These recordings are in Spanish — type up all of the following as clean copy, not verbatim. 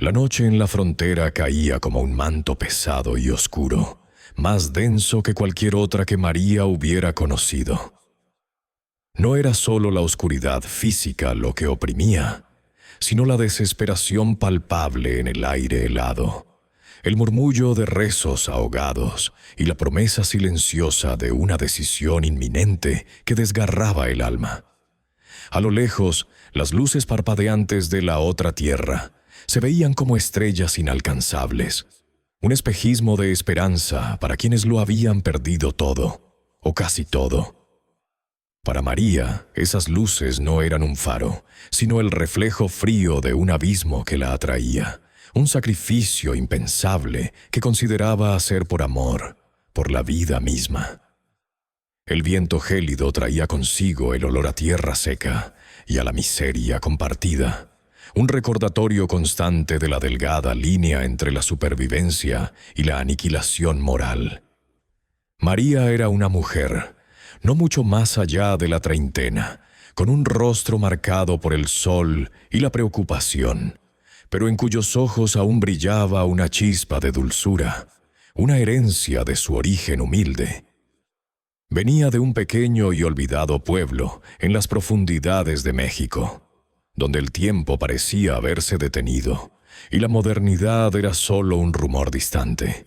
La noche en la frontera caía como un manto pesado y oscuro, más denso que cualquier otra que María hubiera conocido. No era solo la oscuridad física lo que oprimía, sino la desesperación palpable en el aire helado, el murmullo de rezos ahogados y la promesa silenciosa de una decisión inminente que desgarraba el alma. A lo lejos, las luces parpadeantes de la otra tierra se veían como estrellas inalcanzables, un espejismo de esperanza para quienes lo habían perdido todo, o casi todo. Para María, esas luces no eran un faro, sino el reflejo frío de un abismo que la atraía, un sacrificio impensable que consideraba hacer por amor, por la vida misma. El viento gélido traía consigo el olor a tierra seca y a la miseria compartida, un recordatorio constante de la delgada línea entre la supervivencia y la aniquilación moral. María era una mujer, no mucho más allá de la treintena, con un rostro marcado por el sol y la preocupación, pero en cuyos ojos aún brillaba una chispa de dulzura, una herencia de su origen humilde. Venía de un pequeño y olvidado pueblo en las profundidades de México, donde el tiempo parecía haberse detenido y la modernidad era solo un rumor distante.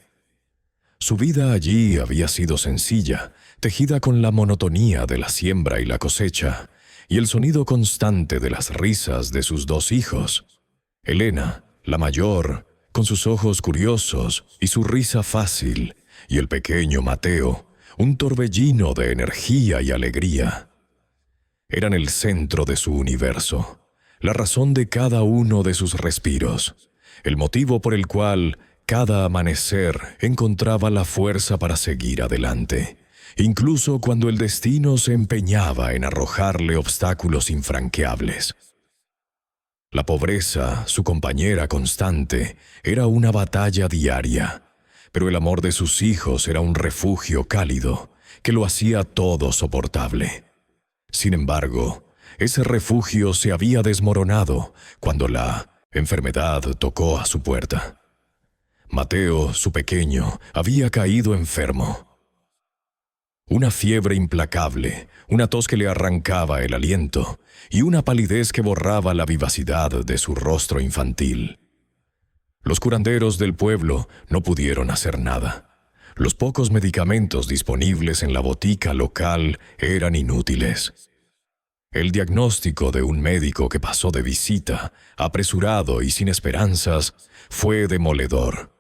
Su vida allí había sido sencilla, tejida con la monotonía de la siembra y la cosecha, y el sonido constante de las risas de sus dos hijos. Elena, la mayor, con sus ojos curiosos y su risa fácil, y el pequeño Mateo, un torbellino de energía y alegría. Eran el centro de su universo, la razón de cada uno de sus respiros, el motivo por el cual cada amanecer encontraba la fuerza para seguir adelante, incluso cuando el destino se empeñaba en arrojarle obstáculos infranqueables. La pobreza, su compañera constante, era una batalla diaria, pero el amor de sus hijos era un refugio cálido que lo hacía todo soportable. Sin embargo, ese refugio se había desmoronado cuando la enfermedad tocó a su puerta. Mateo, su pequeño, había caído enfermo. Una fiebre implacable, una tos que le arrancaba el aliento y una palidez que borraba la vivacidad de su rostro infantil. Los curanderos del pueblo no pudieron hacer nada. Los pocos medicamentos disponibles en la botica local eran inútiles. El diagnóstico de un médico que pasó de visita, apresurado y sin esperanzas, fue demoledor.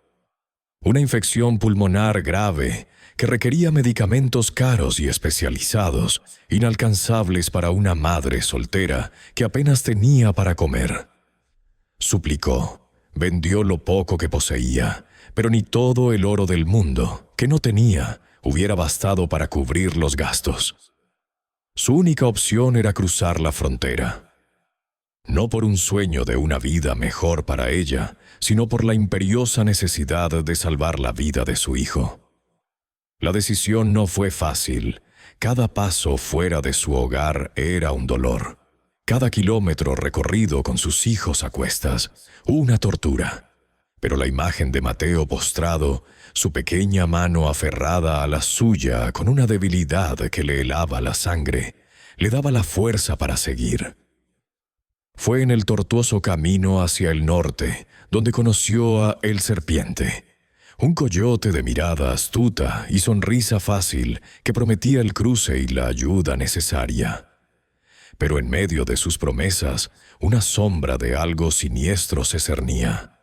Una infección pulmonar grave que requería medicamentos caros y especializados, inalcanzables para una madre soltera que apenas tenía para comer. Suplicó, vendió lo poco que poseía, pero ni todo el oro del mundo, que no tenía, hubiera bastado para cubrir los gastos. Su única opción era cruzar la frontera. No por un sueño de una vida mejor para ella, sino por la imperiosa necesidad de salvar la vida de su hijo. La decisión no fue fácil. Cada paso fuera de su hogar era un dolor. Cada kilómetro recorrido con sus hijos a cuestas, una tortura. Pero la imagen de Mateo postrado, su pequeña mano aferrada a la suya con una debilidad que le helaba la sangre, le daba la fuerza para seguir. Fue en el tortuoso camino hacia el norte donde conoció a El Serpiente, un coyote de mirada astuta y sonrisa fácil que prometía el cruce y la ayuda necesaria. Pero en medio de sus promesas, una sombra de algo siniestro se cernía.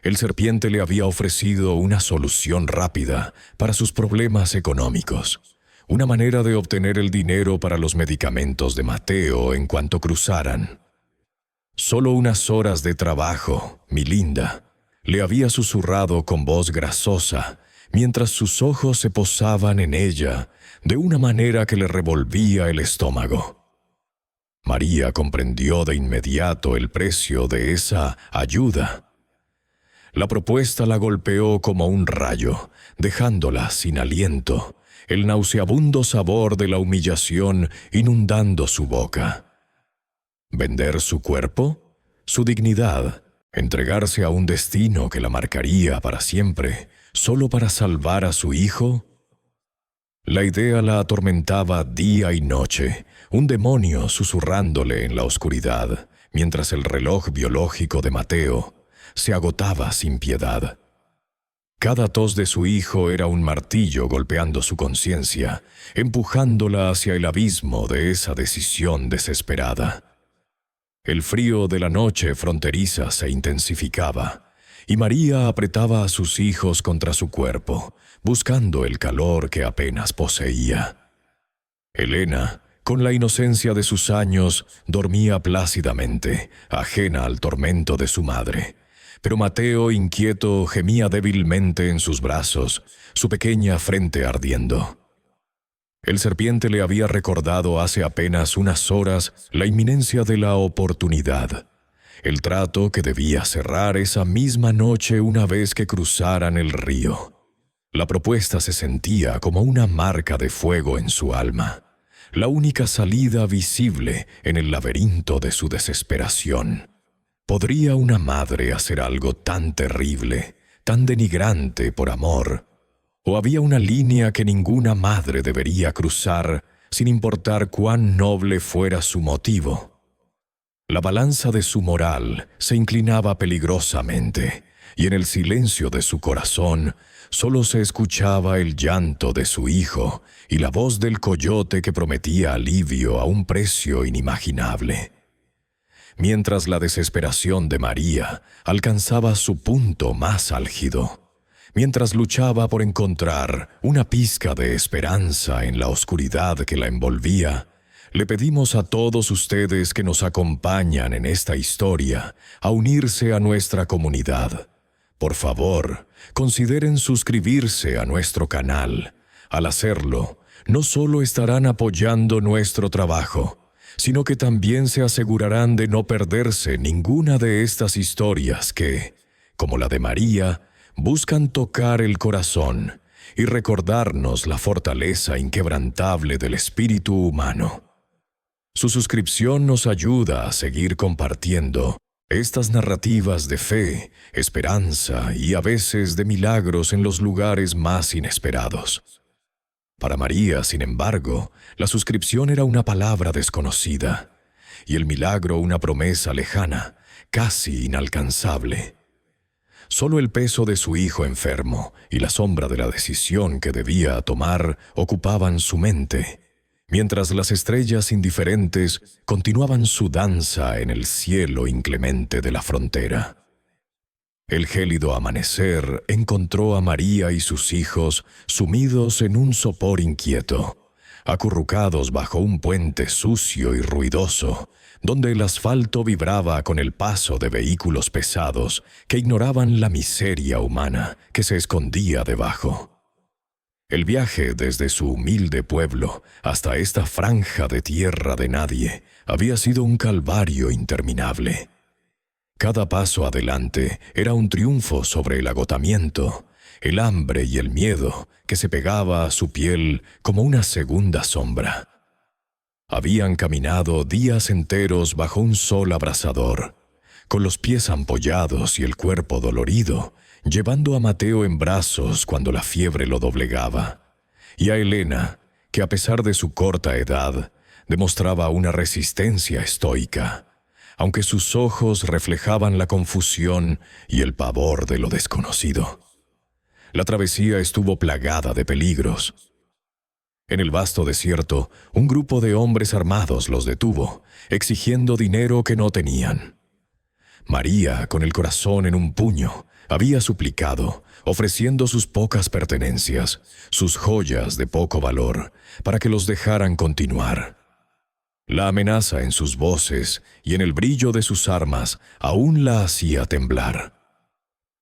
El Serpiente le había ofrecido una solución rápida para sus problemas económicos, una manera de obtener el dinero para los medicamentos de Mateo en cuanto cruzaran. Solo unas horas de trabajo, mi linda, le había susurrado con voz grasosa, mientras sus ojos se posaban en ella de una manera que le revolvía el estómago. María comprendió de inmediato el precio de esa ayuda. La propuesta la golpeó como un rayo, dejándola sin aliento, el nauseabundo sabor de la humillación inundando su boca. ¿Vender su cuerpo? ¿Su dignidad? ¿Entregarse a un destino que la marcaría para siempre, solo para salvar a su hijo? La idea la atormentaba día y noche, un demonio susurrándole en la oscuridad, mientras el reloj biológico de Mateo se agotaba sin piedad. Cada tos de su hijo era un martillo golpeando su conciencia, empujándola hacia el abismo de esa decisión desesperada. El frío de la noche fronteriza se intensificaba, y María apretaba a sus hijos contra su cuerpo, buscando el calor que apenas poseía. Elena, con la inocencia de sus años, dormía plácidamente, ajena al tormento de su madre. Pero Mateo, inquieto, gemía débilmente en sus brazos, su pequeña frente ardiendo. El serpiente le había recordado hace apenas unas horas la inminencia de la oportunidad, el trato que debía cerrar esa misma noche una vez que cruzaran el río. La propuesta se sentía como una marca de fuego en su alma, la única salida visible en el laberinto de su desesperación. ¿Podría una madre hacer algo tan terrible, tan denigrante por amor? ¿O había una línea que ninguna madre debería cruzar, sin importar cuán noble fuera su motivo? La balanza de su moral se inclinaba peligrosamente, y en el silencio de su corazón solo se escuchaba el llanto de su hijo y la voz del coyote que prometía alivio a un precio inimaginable. Mientras la desesperación de María alcanzaba su punto más álgido, mientras luchaba por encontrar una pizca de esperanza en la oscuridad que la envolvía, le pedimos a todos ustedes que nos acompañan en esta historia a unirse a nuestra comunidad. Por favor, consideren suscribirse a nuestro canal. Al hacerlo, no solo estarán apoyando nuestro trabajo, sino que también se asegurarán de no perderse ninguna de estas historias que, como la de María, buscan tocar el corazón y recordarnos la fortaleza inquebrantable del espíritu humano. Su suscripción nos ayuda a seguir compartiendo estas narrativas de fe, esperanza y a veces de milagros en los lugares más inesperados. Para María, sin embargo, la suscripción era una palabra desconocida, y el milagro una promesa lejana, casi inalcanzable. Solo el peso de su hijo enfermo y la sombra de la decisión que debía tomar ocupaban su mente, mientras las estrellas indiferentes continuaban su danza en el cielo inclemente de la frontera. El gélido amanecer encontró a María y sus hijos sumidos en un sopor inquieto, acurrucados bajo un puente sucio y ruidoso, donde el asfalto vibraba con el paso de vehículos pesados que ignoraban la miseria humana que se escondía debajo. El viaje desde su humilde pueblo hasta esta franja de tierra de nadie había sido un calvario interminable. Cada paso adelante era un triunfo sobre el agotamiento, el hambre y el miedo que se pegaba a su piel como una segunda sombra. Habían caminado días enteros bajo un sol abrasador, con los pies ampollados y el cuerpo dolorido, llevando a Mateo en brazos cuando la fiebre lo doblegaba, y a Elena, que a pesar de su corta edad, demostraba una resistencia estoica, aunque sus ojos reflejaban la confusión y el pavor de lo desconocido. La travesía estuvo plagada de peligros. En el vasto desierto, un grupo de hombres armados los detuvo, exigiendo dinero que no tenían. María, con el corazón en un puño, había suplicado, ofreciendo sus pocas pertenencias, sus joyas de poco valor, para que los dejaran continuar. La amenaza en sus voces y en el brillo de sus armas aún la hacía temblar.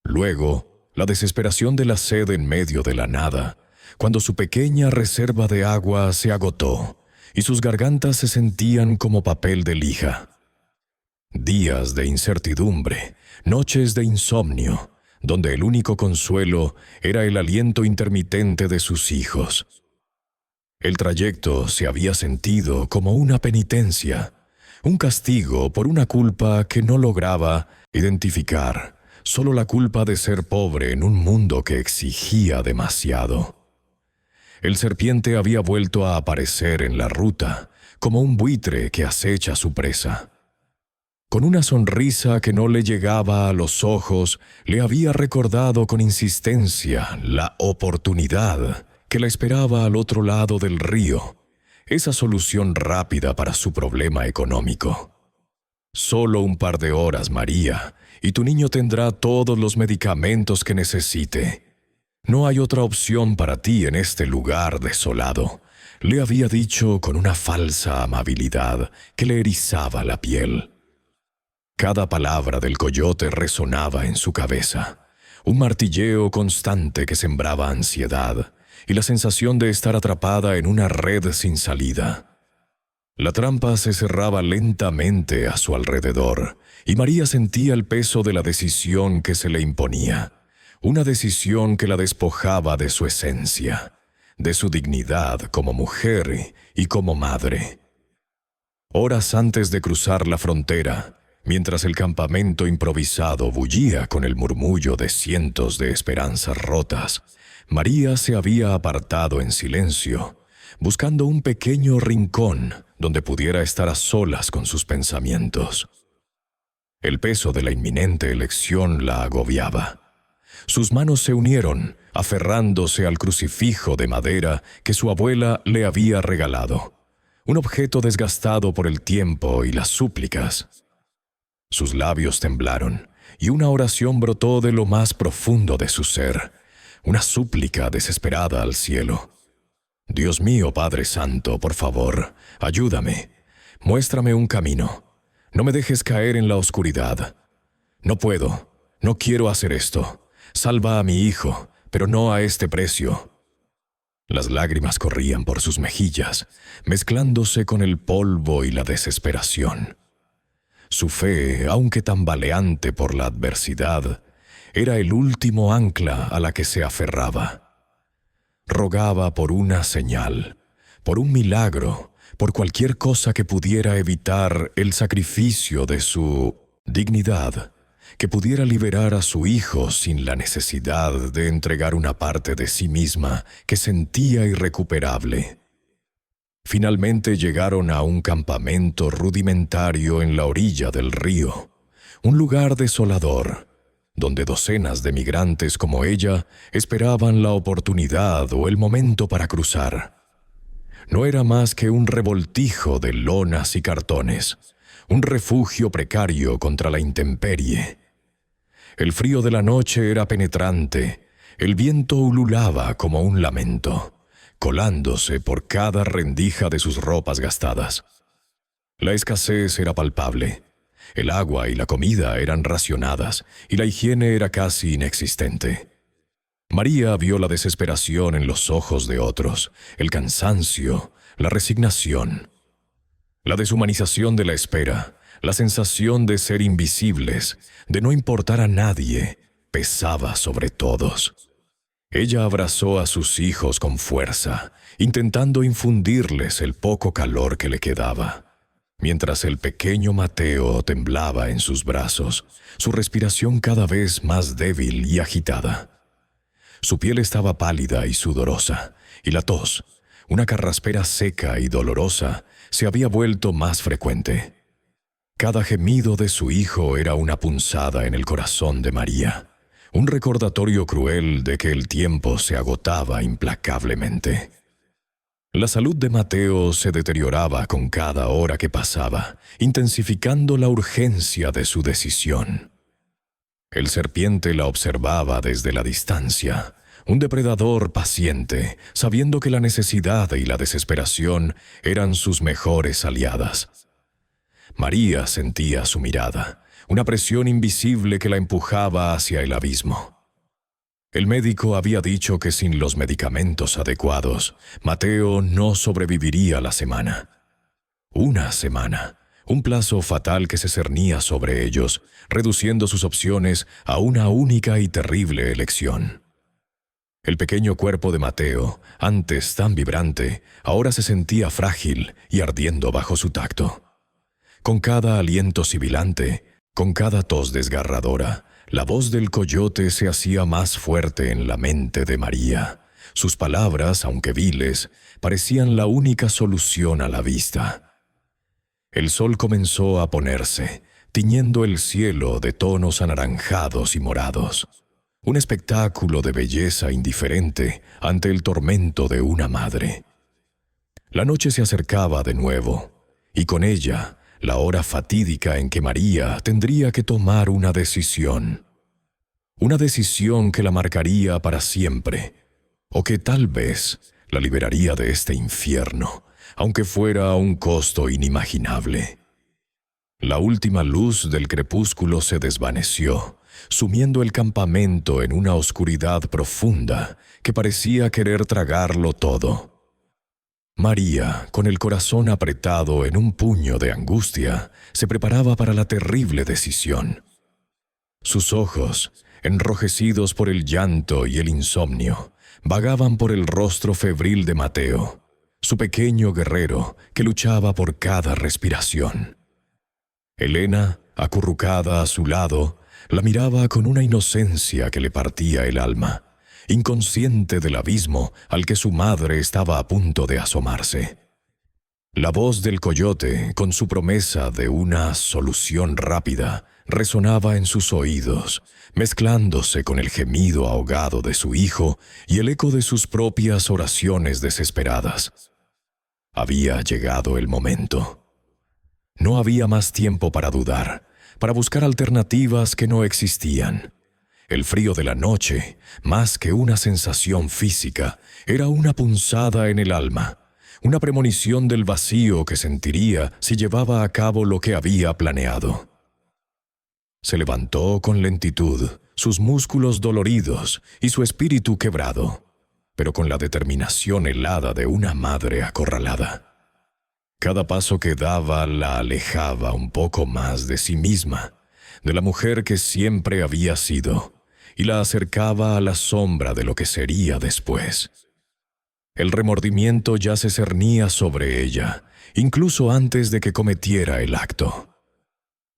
Luego, la desesperación de la sed en medio de la nada, cuando su pequeña reserva de agua se agotó y sus gargantas se sentían como papel de lija. Días de incertidumbre, noches de insomnio, donde el único consuelo era el aliento intermitente de sus hijos. El trayecto se había sentido como una penitencia, un castigo por una culpa que no lograba identificar, solo la culpa de ser pobre en un mundo que exigía demasiado. El serpiente había vuelto a aparecer en la ruta, como un buitre que acecha a su presa. Con una sonrisa que no le llegaba a los ojos, le había recordado con insistencia la oportunidad que la esperaba al otro lado del río, esa solución rápida para su problema económico. Solo un par de horas, María, y tu niño tendrá todos los medicamentos que necesite. No hay otra opción para ti en este lugar desolado, le había dicho con una falsa amabilidad que le erizaba la piel. Cada palabra del coyote resonaba en su cabeza, un martilleo constante que sembraba ansiedad y la sensación de estar atrapada en una red sin salida. La trampa se cerraba lentamente a su alrededor y María sentía el peso de la decisión que se le imponía, una decisión que la despojaba de su esencia, de su dignidad como mujer y como madre. Horas antes de cruzar la frontera, mientras el campamento improvisado bullía con el murmullo de cientos de esperanzas rotas, María se había apartado en silencio, buscando un pequeño rincón donde pudiera estar a solas con sus pensamientos. El peso de la inminente elección la agobiaba. Sus manos se unieron, aferrándose al crucifijo de madera que su abuela le había regalado, un objeto desgastado por el tiempo y las súplicas. Sus labios temblaron y una oración brotó de lo más profundo de su ser, una súplica desesperada al cielo. Dios mío, Padre Santo, por favor, ayúdame, muéstrame un camino, no me dejes caer en la oscuridad. No puedo, no quiero hacer esto. Salva a mi hijo, pero no a este precio. Las lágrimas corrían por sus mejillas, mezclándose con el polvo y la desesperación. Su fe, aunque tambaleante por la adversidad, era el último ancla a la que se aferraba. Rogaba por una señal, por un milagro, por cualquier cosa que pudiera evitar el sacrificio de su dignidad, que pudiera liberar a su hijo sin la necesidad de entregar una parte de sí misma que sentía irrecuperable. Finalmente llegaron a un campamento rudimentario en la orilla del río, un lugar desolador, donde docenas de migrantes como ella esperaban la oportunidad o el momento para cruzar. No era más que un revoltijo de lonas y cartones, un refugio precario contra la intemperie. El frío de la noche era penetrante, el viento ululaba como un lamento, colándose por cada rendija de sus ropas gastadas. La escasez era palpable, el agua y la comida eran racionadas y la higiene era casi inexistente. María vio la desesperación en los ojos de otros, el cansancio, la resignación, la deshumanización de la espera. La sensación de ser invisibles, de no importar a nadie, pesaba sobre todos. Ella abrazó a sus hijos con fuerza, intentando infundirles el poco calor que le quedaba. Mientras el pequeño Mateo temblaba en sus brazos, su respiración cada vez más débil y agitada. Su piel estaba pálida y sudorosa, y la tos, una carraspera seca y dolorosa, se había vuelto más frecuente. Cada gemido de su hijo era una punzada en el corazón de María, un recordatorio cruel de que el tiempo se agotaba implacablemente. La salud de Mateo se deterioraba con cada hora que pasaba, intensificando la urgencia de su decisión. El serpiente la observaba desde la distancia, un depredador paciente, sabiendo que la necesidad y la desesperación eran sus mejores aliadas. María sentía su mirada, una presión invisible que la empujaba hacia el abismo. El médico había dicho que sin los medicamentos adecuados, Mateo no sobreviviría la semana. Una semana, un plazo fatal que se cernía sobre ellos, reduciendo sus opciones a una única y terrible elección. El pequeño cuerpo de Mateo, antes tan vibrante, ahora se sentía frágil y ardiendo bajo su tacto. Con cada aliento sibilante, con cada tos desgarradora, la voz del coyote se hacía más fuerte en la mente de María. Sus palabras, aunque viles, parecían la única solución a la vista. El sol comenzó a ponerse, tiñendo el cielo de tonos anaranjados y morados. Un espectáculo de belleza indiferente ante el tormento de una madre. La noche se acercaba de nuevo, y con ella la hora fatídica en que María tendría que tomar una decisión. Una decisión que la marcaría para siempre, o que tal vez la liberaría de este infierno, aunque fuera a un costo inimaginable. La última luz del crepúsculo se desvaneció, sumiendo el campamento en una oscuridad profunda que parecía querer tragarlo todo. María, con el corazón apretado en un puño de angustia, se preparaba para la terrible decisión. Sus ojos, enrojecidos por el llanto y el insomnio, vagaban por el rostro febril de Mateo, su pequeño guerrero que luchaba por cada respiración. Elena, acurrucada a su lado, la miraba con una inocencia que le partía el alma, inconsciente del abismo al que su madre estaba a punto de asomarse. La voz del coyote, con su promesa de una solución rápida, resonaba en sus oídos, mezclándose con el gemido ahogado de su hijo y el eco de sus propias oraciones desesperadas. Había llegado el momento. No había más tiempo para dudar, para buscar alternativas que no existían. El frío de la noche, más que una sensación física, era una punzada en el alma, una premonición del vacío que sentiría si llevaba a cabo lo que había planeado. Se levantó con lentitud, sus músculos doloridos y su espíritu quebrado, pero con la determinación helada de una madre acorralada. Cada paso que daba la alejaba un poco más de sí misma, de la mujer que siempre había sido, y la acercaba a la sombra de lo que sería después. El remordimiento ya se cernía sobre ella, incluso antes de que cometiera el acto.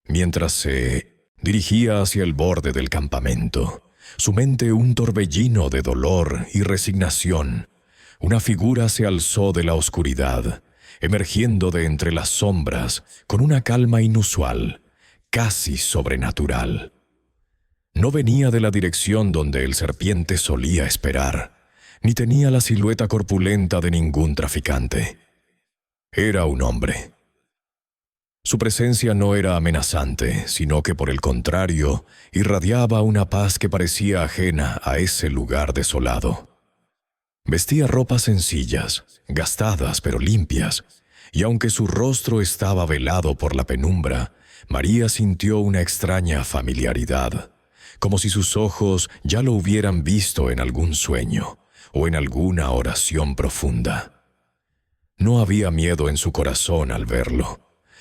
Mientras se dirigía hacia el borde del campamento, su mente un torbellino de dolor y resignación, una figura se alzó de la oscuridad, emergiendo de entre las sombras con una calma inusual, casi sobrenatural. No venía de la dirección donde el serpiente solía esperar, ni tenía la silueta corpulenta de ningún traficante. Era un hombre. Su presencia no era amenazante, sino que por el contrario, irradiaba una paz que parecía ajena a ese lugar desolado. Vestía ropas sencillas, gastadas pero limpias, y aunque su rostro estaba velado por la penumbra, María sintió una extraña familiaridad, como si sus ojos ya lo hubieran visto en algún sueño o en alguna oración profunda. No había miedo en su corazón al verlo,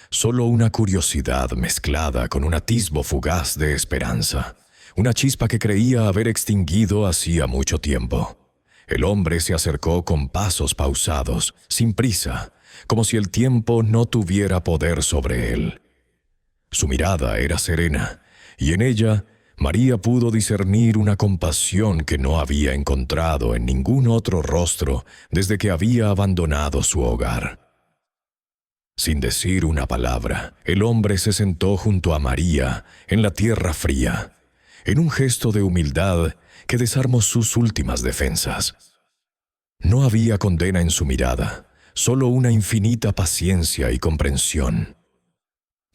solo una curiosidad mezclada con un atisbo fugaz de esperanza, una chispa que creía haber extinguido hacía mucho tiempo. El hombre se acercó con pasos pausados, sin prisa, como si el tiempo no tuviera poder sobre él. Su mirada era serena, y en ella María pudo discernir una compasión que no había encontrado en ningún otro rostro desde que había abandonado su hogar. Sin decir una palabra, el hombre se sentó junto a María en la tierra fría, en un gesto de humildad que desarmó sus últimas defensas. No había condena en su mirada, solo una infinita paciencia y comprensión.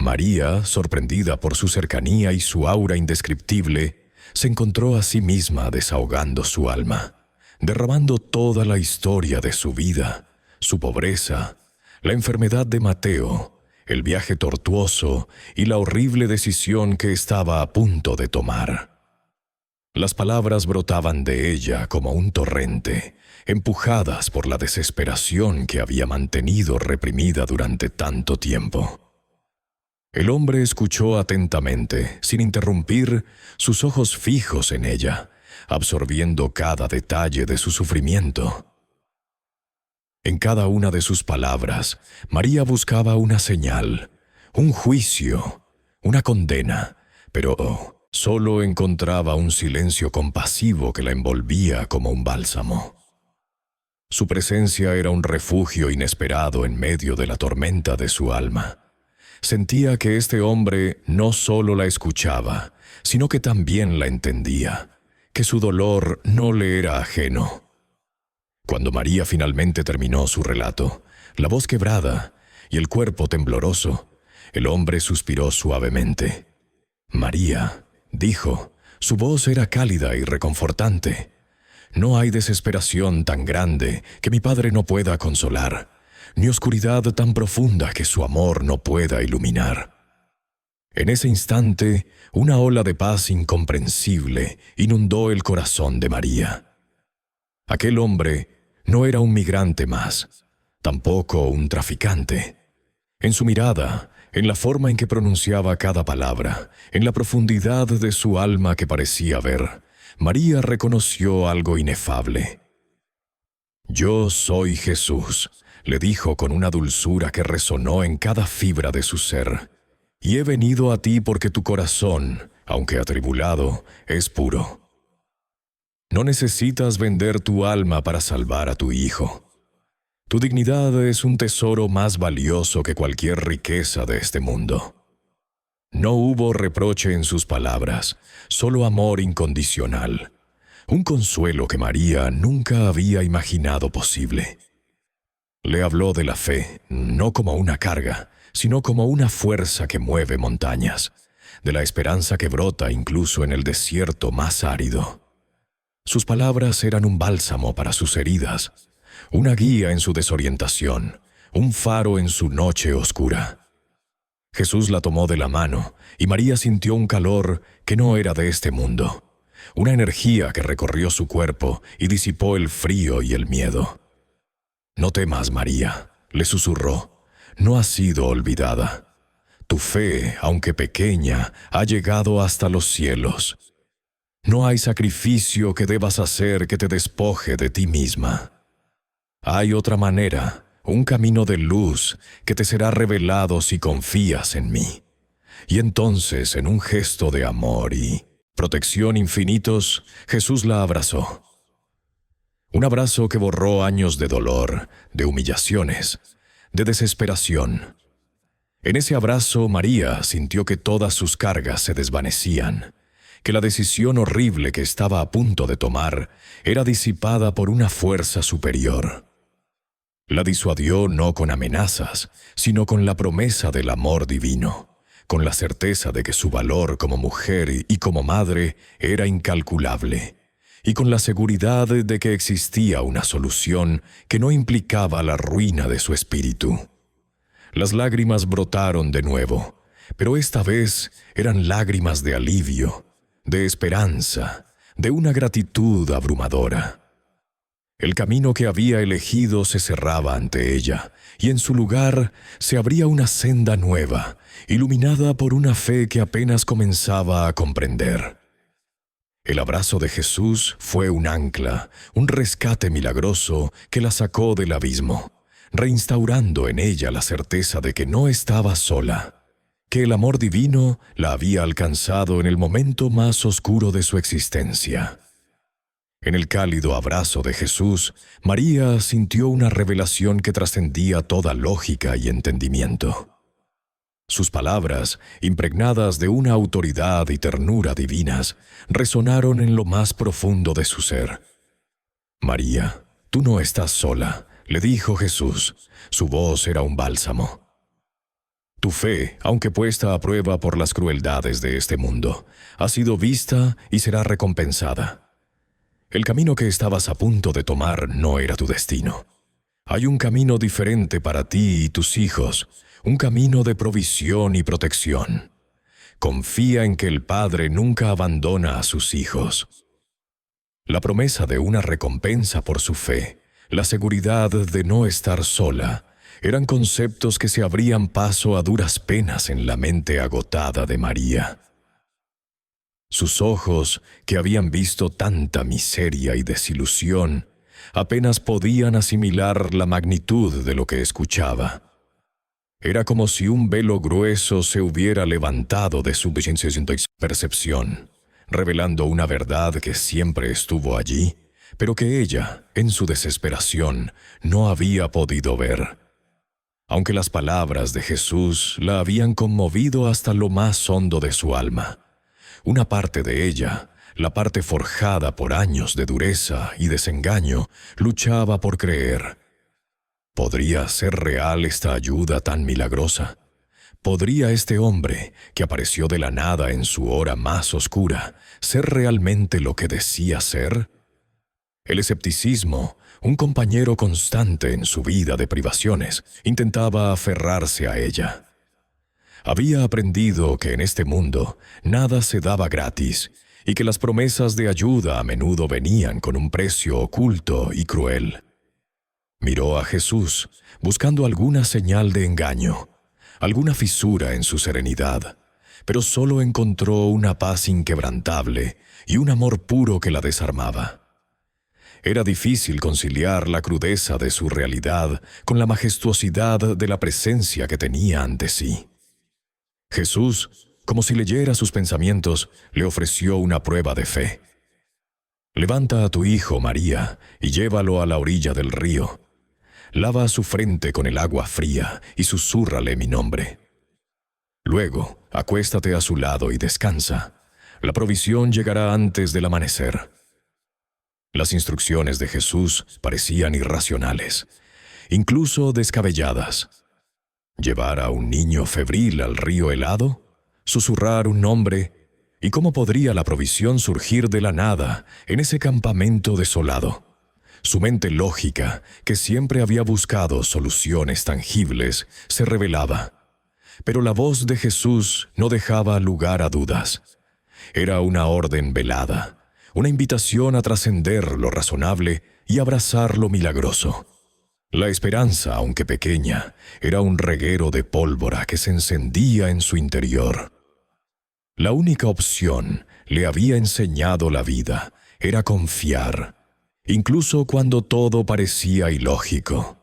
María, sorprendida por su cercanía y su aura indescriptible, se encontró a sí misma desahogando su alma, derramando toda la historia de su vida, su pobreza, la enfermedad de Mateo, el viaje tortuoso y la horrible decisión que estaba a punto de tomar. Las palabras brotaban de ella como un torrente, empujadas por la desesperación que había mantenido reprimida durante tanto tiempo. El hombre escuchó atentamente, sin interrumpir, sus ojos fijos en ella, absorbiendo cada detalle de su sufrimiento. En cada una de sus palabras, María buscaba una señal, un juicio, una condena, pero solo encontraba un silencio compasivo que la envolvía como un bálsamo. Su presencia era un refugio inesperado en medio de la tormenta de su alma. Sentía que este hombre no solo la escuchaba, sino que también la entendía, que su dolor no le era ajeno. Cuando María finalmente terminó su relato, la voz quebrada y el cuerpo tembloroso, el hombre suspiró suavemente. «María», dijo, su voz era cálida y reconfortante. «No hay desesperación tan grande que mi Padre no pueda consolar, ni oscuridad tan profunda que su amor no pueda iluminar». En ese instante, una ola de paz incomprensible inundó el corazón de María. Aquel hombre no era un migrante más, tampoco un traficante. En su mirada, en la forma en que pronunciaba cada palabra, en la profundidad de su alma que parecía ver, María reconoció algo inefable. «Yo soy Jesús», le dijo con una dulzura que resonó en cada fibra de su ser, «y he venido a ti porque tu corazón, aunque atribulado, es puro. No necesitas vender tu alma para salvar a tu hijo. Tu dignidad es un tesoro más valioso que cualquier riqueza de este mundo». No hubo reproche en sus palabras, solo amor incondicional, un consuelo que María nunca había imaginado posible. Le habló de la fe, no como una carga, sino como una fuerza que mueve montañas, de la esperanza que brota incluso en el desierto más árido. Sus palabras eran un bálsamo para sus heridas, una guía en su desorientación, un faro en su noche oscura. Jesús la tomó de la mano y María sintió un calor que no era de este mundo, una energía que recorrió su cuerpo y disipó el frío y el miedo. «No temas, María», le susurró, «no has sido olvidada. Tu fe, aunque pequeña, ha llegado hasta los cielos. No hay sacrificio que debas hacer que te despoje de ti misma. Hay otra manera, un camino de luz que te será revelado si confías en mí». Y entonces, en un gesto de amor y protección infinitos, Jesús la abrazó. Un abrazo que borró años de dolor, de humillaciones, de desesperación. En ese abrazo, María sintió que todas sus cargas se desvanecían, que la decisión horrible que estaba a punto de tomar era disipada por una fuerza superior. La disuadió no con amenazas, sino con la promesa del amor divino, con la certeza de que su valor como mujer y como madre era incalculable, y con la seguridad de que existía una solución que no implicaba la ruina de su espíritu. Las lágrimas brotaron de nuevo, pero esta vez eran lágrimas de alivio, de esperanza, de una gratitud abrumadora. El camino que había elegido se cerraba ante ella, y en su lugar se abría una senda nueva, iluminada por una fe que apenas comenzaba a comprender. El abrazo de Jesús fue un ancla, un rescate milagroso que la sacó del abismo, reinstaurando en ella la certeza de que no estaba sola, que el amor divino la había alcanzado en el momento más oscuro de su existencia. En el cálido abrazo de Jesús, María sintió una revelación que trascendía toda lógica y entendimiento. Sus palabras, impregnadas de una autoridad y ternura divinas, resonaron en lo más profundo de su ser. «María, tú no estás sola», le dijo Jesús. Su voz era un bálsamo. «Tu fe, aunque puesta a prueba por las crueldades de este mundo, ha sido vista y será recompensada. El camino que estabas a punto de tomar no era tu destino. Hay un camino diferente para ti y tus hijos, un camino de provisión y protección. Confía en que el Padre nunca abandona a sus hijos». La promesa de una recompensa por su fe, la seguridad de no estar sola, eran conceptos que se abrían paso a duras penas en la mente agotada de María. Sus ojos, que habían visto tanta miseria y desilusión, apenas podían asimilar la magnitud de lo que escuchaba. Era como si un velo grueso se hubiera levantado de su percepción, revelando una verdad que siempre estuvo allí, pero que ella, en su desesperación, no había podido ver. Aunque las palabras de Jesús la habían conmovido hasta lo más hondo de su alma, una parte de ella, la parte forjada por años de dureza y desengaño, luchaba por creer. ¿Podría ser real esta ayuda tan milagrosa? ¿Podría este hombre, que apareció de la nada en su hora más oscura, ser realmente lo que decía ser? El escepticismo, un compañero constante en su vida de privaciones, intentaba aferrarse a ella. Había aprendido que en este mundo nada se daba gratis y que las promesas de ayuda a menudo venían con un precio oculto y cruel. Miró a Jesús, buscando alguna señal de engaño, alguna fisura en su serenidad, pero solo encontró una paz inquebrantable y un amor puro que la desarmaba. Era difícil conciliar la crudeza de su realidad con la majestuosidad de la presencia que tenía ante sí. Jesús, como si leyera sus pensamientos, le ofreció una prueba de fe. «Levanta a tu hijo, María, y llévalo a la orilla del río. Lava su frente con el agua fría y susúrrale mi nombre. Luego, acuéstate a su lado y descansa. La provisión llegará antes del amanecer». Las instrucciones de Jesús parecían irracionales, incluso descabelladas. ¿Llevar a un niño febril al río helado? ¿Susurrar un nombre? ¿Y cómo podría la provisión surgir de la nada en ese campamento desolado? Su mente lógica, que siempre había buscado soluciones tangibles, se revelaba. Pero la voz de Jesús no dejaba lugar a dudas. Era una orden velada, una invitación a trascender lo razonable y abrazar lo milagroso. La esperanza, aunque pequeña, era un reguero de pólvora que se encendía en su interior. La única opción, le había enseñado la vida, era confiar, incluso cuando todo parecía ilógico.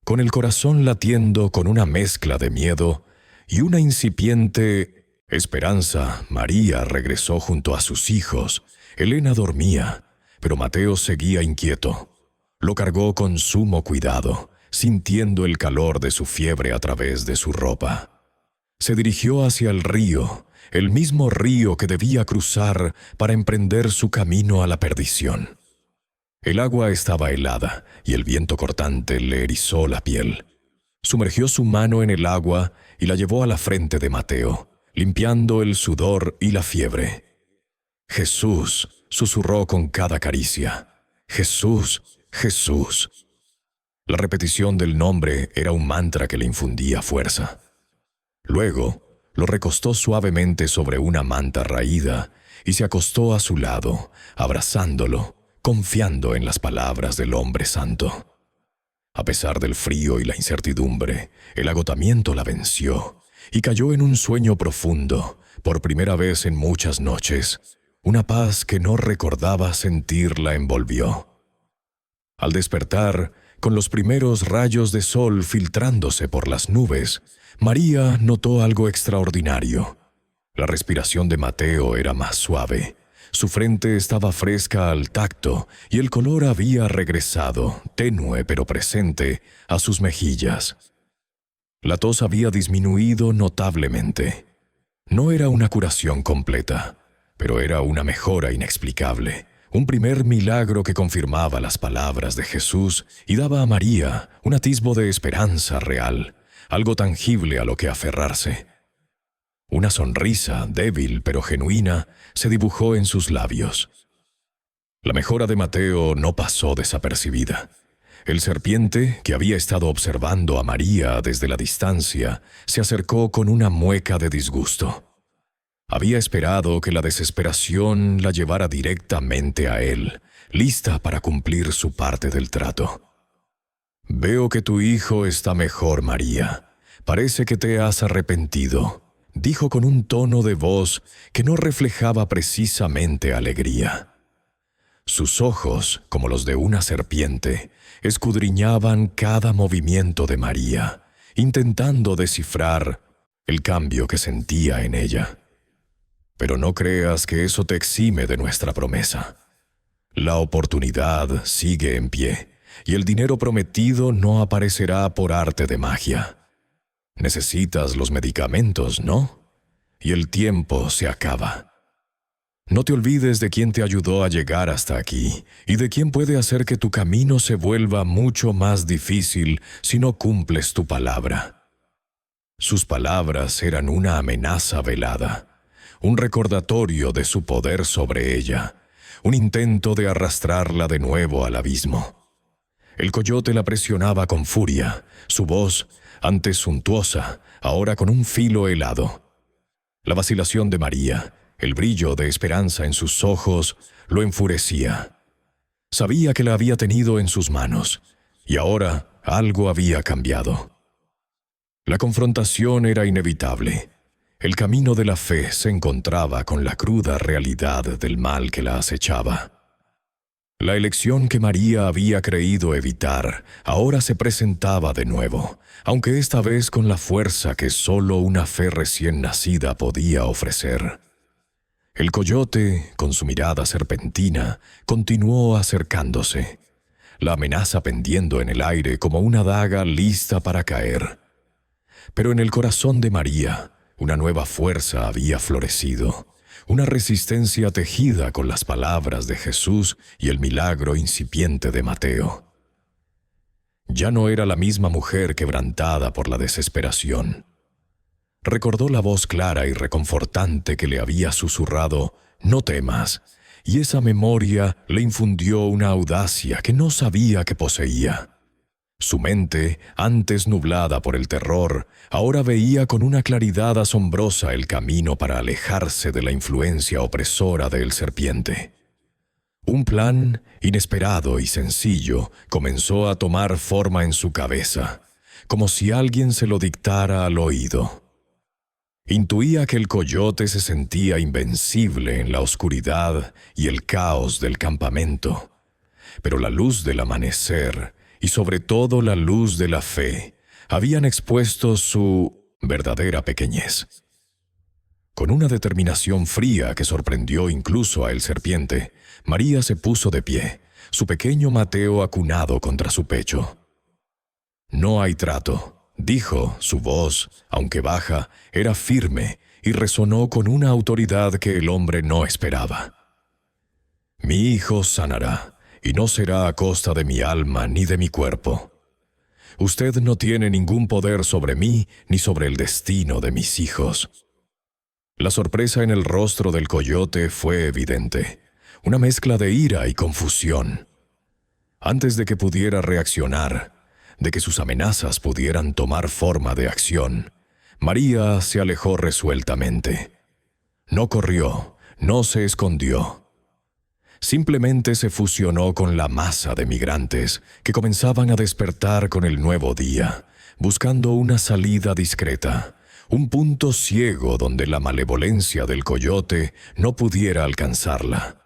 Con el corazón latiendo con una mezcla de miedo y una incipiente esperanza, María regresó junto a sus hijos. Elena dormía, pero Mateo seguía inquieto. Lo cargó con sumo cuidado, sintiendo el calor de su fiebre a través de su ropa. Se dirigió hacia el río, el mismo río que debía cruzar para emprender su camino a la perdición. El agua estaba helada y el viento cortante le erizó la piel. Sumergió su mano en el agua y la llevó a la frente de Mateo, limpiando el sudor y la fiebre. «Jesús», susurró con cada caricia. «Jesús, Jesús». La repetición del nombre era un mantra que le infundía fuerza. Luego, lo recostó suavemente sobre una manta raída y se acostó a su lado, abrazándolo, confiando en las palabras del hombre santo. A pesar del frío y la incertidumbre, el agotamiento la venció y cayó en un sueño profundo, por primera vez en muchas noches. Una paz que no recordaba sentir la envolvió. Al despertar, con los primeros rayos de sol filtrándose por las nubes, María notó algo extraordinario. La respiración de Mateo era más suave, su frente estaba fresca al tacto y el color había regresado, tenue pero presente, a sus mejillas. La tos había disminuido notablemente. No era una curación completa, pero era una mejora inexplicable, un primer milagro que confirmaba las palabras de Jesús y daba a María un atisbo de esperanza real, algo tangible a lo que aferrarse. Una sonrisa, débil pero genuina, se dibujó en sus labios. La mejora de Mateo no pasó desapercibida. El serpiente, que había estado observando a María desde la distancia, se acercó con una mueca de disgusto. Había esperado que la desesperación la llevara directamente a él, lista para cumplir su parte del trato. «Veo que tu hijo está mejor, María. Parece que te has arrepentido», dijo con un tono de voz que no reflejaba precisamente alegría. Sus ojos, como los de una serpiente, escudriñaban cada movimiento de María, intentando descifrar el cambio que sentía en ella. Pero no creas que eso te exime de nuestra promesa. La oportunidad sigue en pie, y el dinero prometido no aparecerá por arte de magia. Necesitas los medicamentos, ¿no? Y el tiempo se acaba. No te olvides de quién te ayudó a llegar hasta aquí y de quién puede hacer que tu camino se vuelva mucho más difícil si no cumples tu palabra. Sus palabras eran una amenaza velada, un recordatorio de su poder sobre ella, un intento de arrastrarla de nuevo al abismo. El coyote la presionaba con furia, su voz, antes suntuosa, ahora con un filo helado. La vacilación de María, el brillo de esperanza en sus ojos, lo enfurecía. Sabía que la había tenido en sus manos, y ahora algo había cambiado. La confrontación era inevitable. El camino de la fe se encontraba con la cruda realidad del mal que la acechaba. La elección que María había creído evitar ahora se presentaba de nuevo, aunque esta vez con la fuerza que solo una fe recién nacida podía ofrecer. El coyote, con su mirada serpentina, continuó acercándose, la amenaza pendiendo en el aire como una daga lista para caer. Pero en el corazón de María, una nueva fuerza había florecido, una resistencia tejida con las palabras de Jesús y el milagro incipiente de Mateo. Ya no era la misma mujer quebrantada por la desesperación. Recordó la voz clara y reconfortante que le había susurrado, «No temas», y esa memoria le infundió una audacia que no sabía que poseía. Su mente, antes nublada por el terror, ahora veía con una claridad asombrosa el camino para alejarse de la influencia opresora del serpiente. Un plan, inesperado y sencillo, comenzó a tomar forma en su cabeza, como si alguien se lo dictara al oído. Intuía que el coyote se sentía invencible en la oscuridad y el caos del campamento, pero la luz del amanecer y sobre todo la luz de la fe, habían expuesto su verdadera pequeñez. Con una determinación fría que sorprendió incluso a el serpiente, María se puso de pie, su pequeño Mateo acunado contra su pecho. «No hay trato», dijo, su voz, aunque baja, era firme y resonó con una autoridad que el hombre no esperaba. «Mi hijo sanará. Y no será a costa de mi alma ni de mi cuerpo. Usted no tiene ningún poder sobre mí ni sobre el destino de mis hijos». La sorpresa en el rostro del coyote fue evidente, una mezcla de ira y confusión. Antes de que pudiera reaccionar, de que sus amenazas pudieran tomar forma de acción, María se alejó resueltamente. No corrió, no se escondió. Simplemente se fusionó con la masa de migrantes que comenzaban a despertar con el nuevo día, buscando una salida discreta, un punto ciego donde la malevolencia del coyote no pudiera alcanzarla.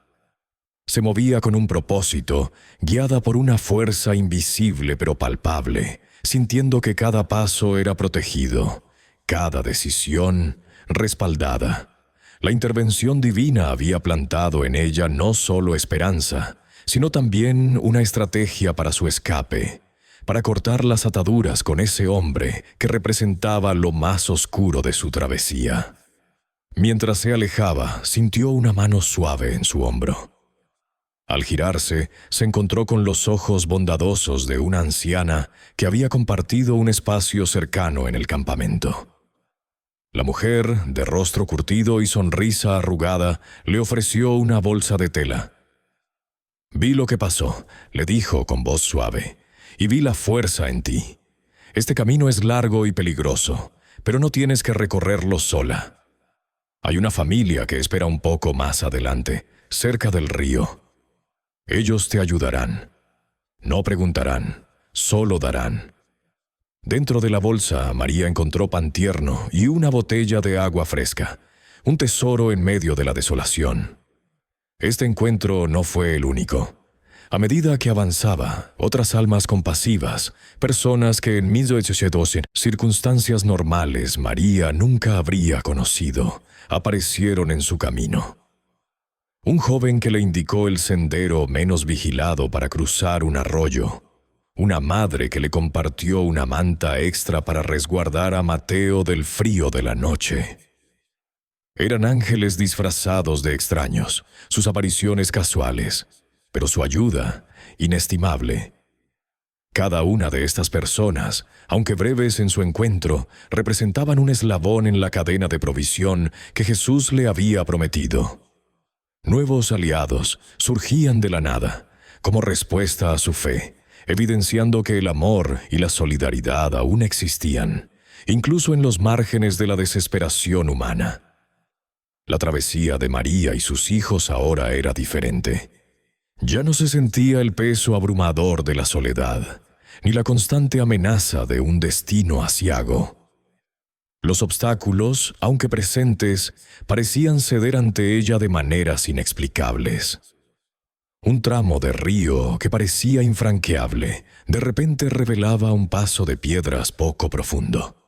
Se movía con un propósito, guiada por una fuerza invisible pero palpable, sintiendo que cada paso era protegido, cada decisión respaldada. La intervención divina había plantado en ella no solo esperanza, sino también una estrategia para su escape, para cortar las ataduras con ese hombre que representaba lo más oscuro de su travesía. Mientras se alejaba, sintió una mano suave en su hombro. Al girarse, se encontró con los ojos bondadosos de una anciana que había compartido un espacio cercano en el campamento. La mujer, de rostro curtido y sonrisa arrugada, le ofreció una bolsa de tela. «Vi lo que pasó», le dijo con voz suave, «y vi la fuerza en ti. Este camino es largo y peligroso, pero no tienes que recorrerlo sola. Hay una familia que espera un poco más adelante, cerca del río. Ellos te ayudarán. No preguntarán, solo darán». Dentro de la bolsa, María encontró pan tierno y una botella de agua fresca, un tesoro en medio de la desolación. Este encuentro no fue el único. a medida que avanzaba, otras almas compasivas, personas que en 1812, circunstancias normales, María nunca habría conocido, aparecieron en su camino. Un joven que le indicó el sendero menos vigilado para cruzar un arroyo. Una madre que le compartió una manta extra para resguardar a Mateo del frío de la noche. Eran ángeles disfrazados de extraños, sus apariciones casuales, pero su ayuda inestimable. Cada una de estas personas, aunque breves en su encuentro, representaban un eslabón en la cadena de provisión que Jesús le había prometido. Nuevos aliados surgían de la nada, como respuesta a su fe, evidenciando que el amor y la solidaridad aún existían, incluso en los márgenes de la desesperación humana. La travesía de María y sus hijos ahora era diferente. Ya no se sentía el peso abrumador de la soledad, ni la constante amenaza de un destino aciago. Los obstáculos, aunque presentes, parecían ceder ante ella de maneras inexplicables. Un tramo de río que parecía infranqueable, de repente revelaba un paso de piedras poco profundo.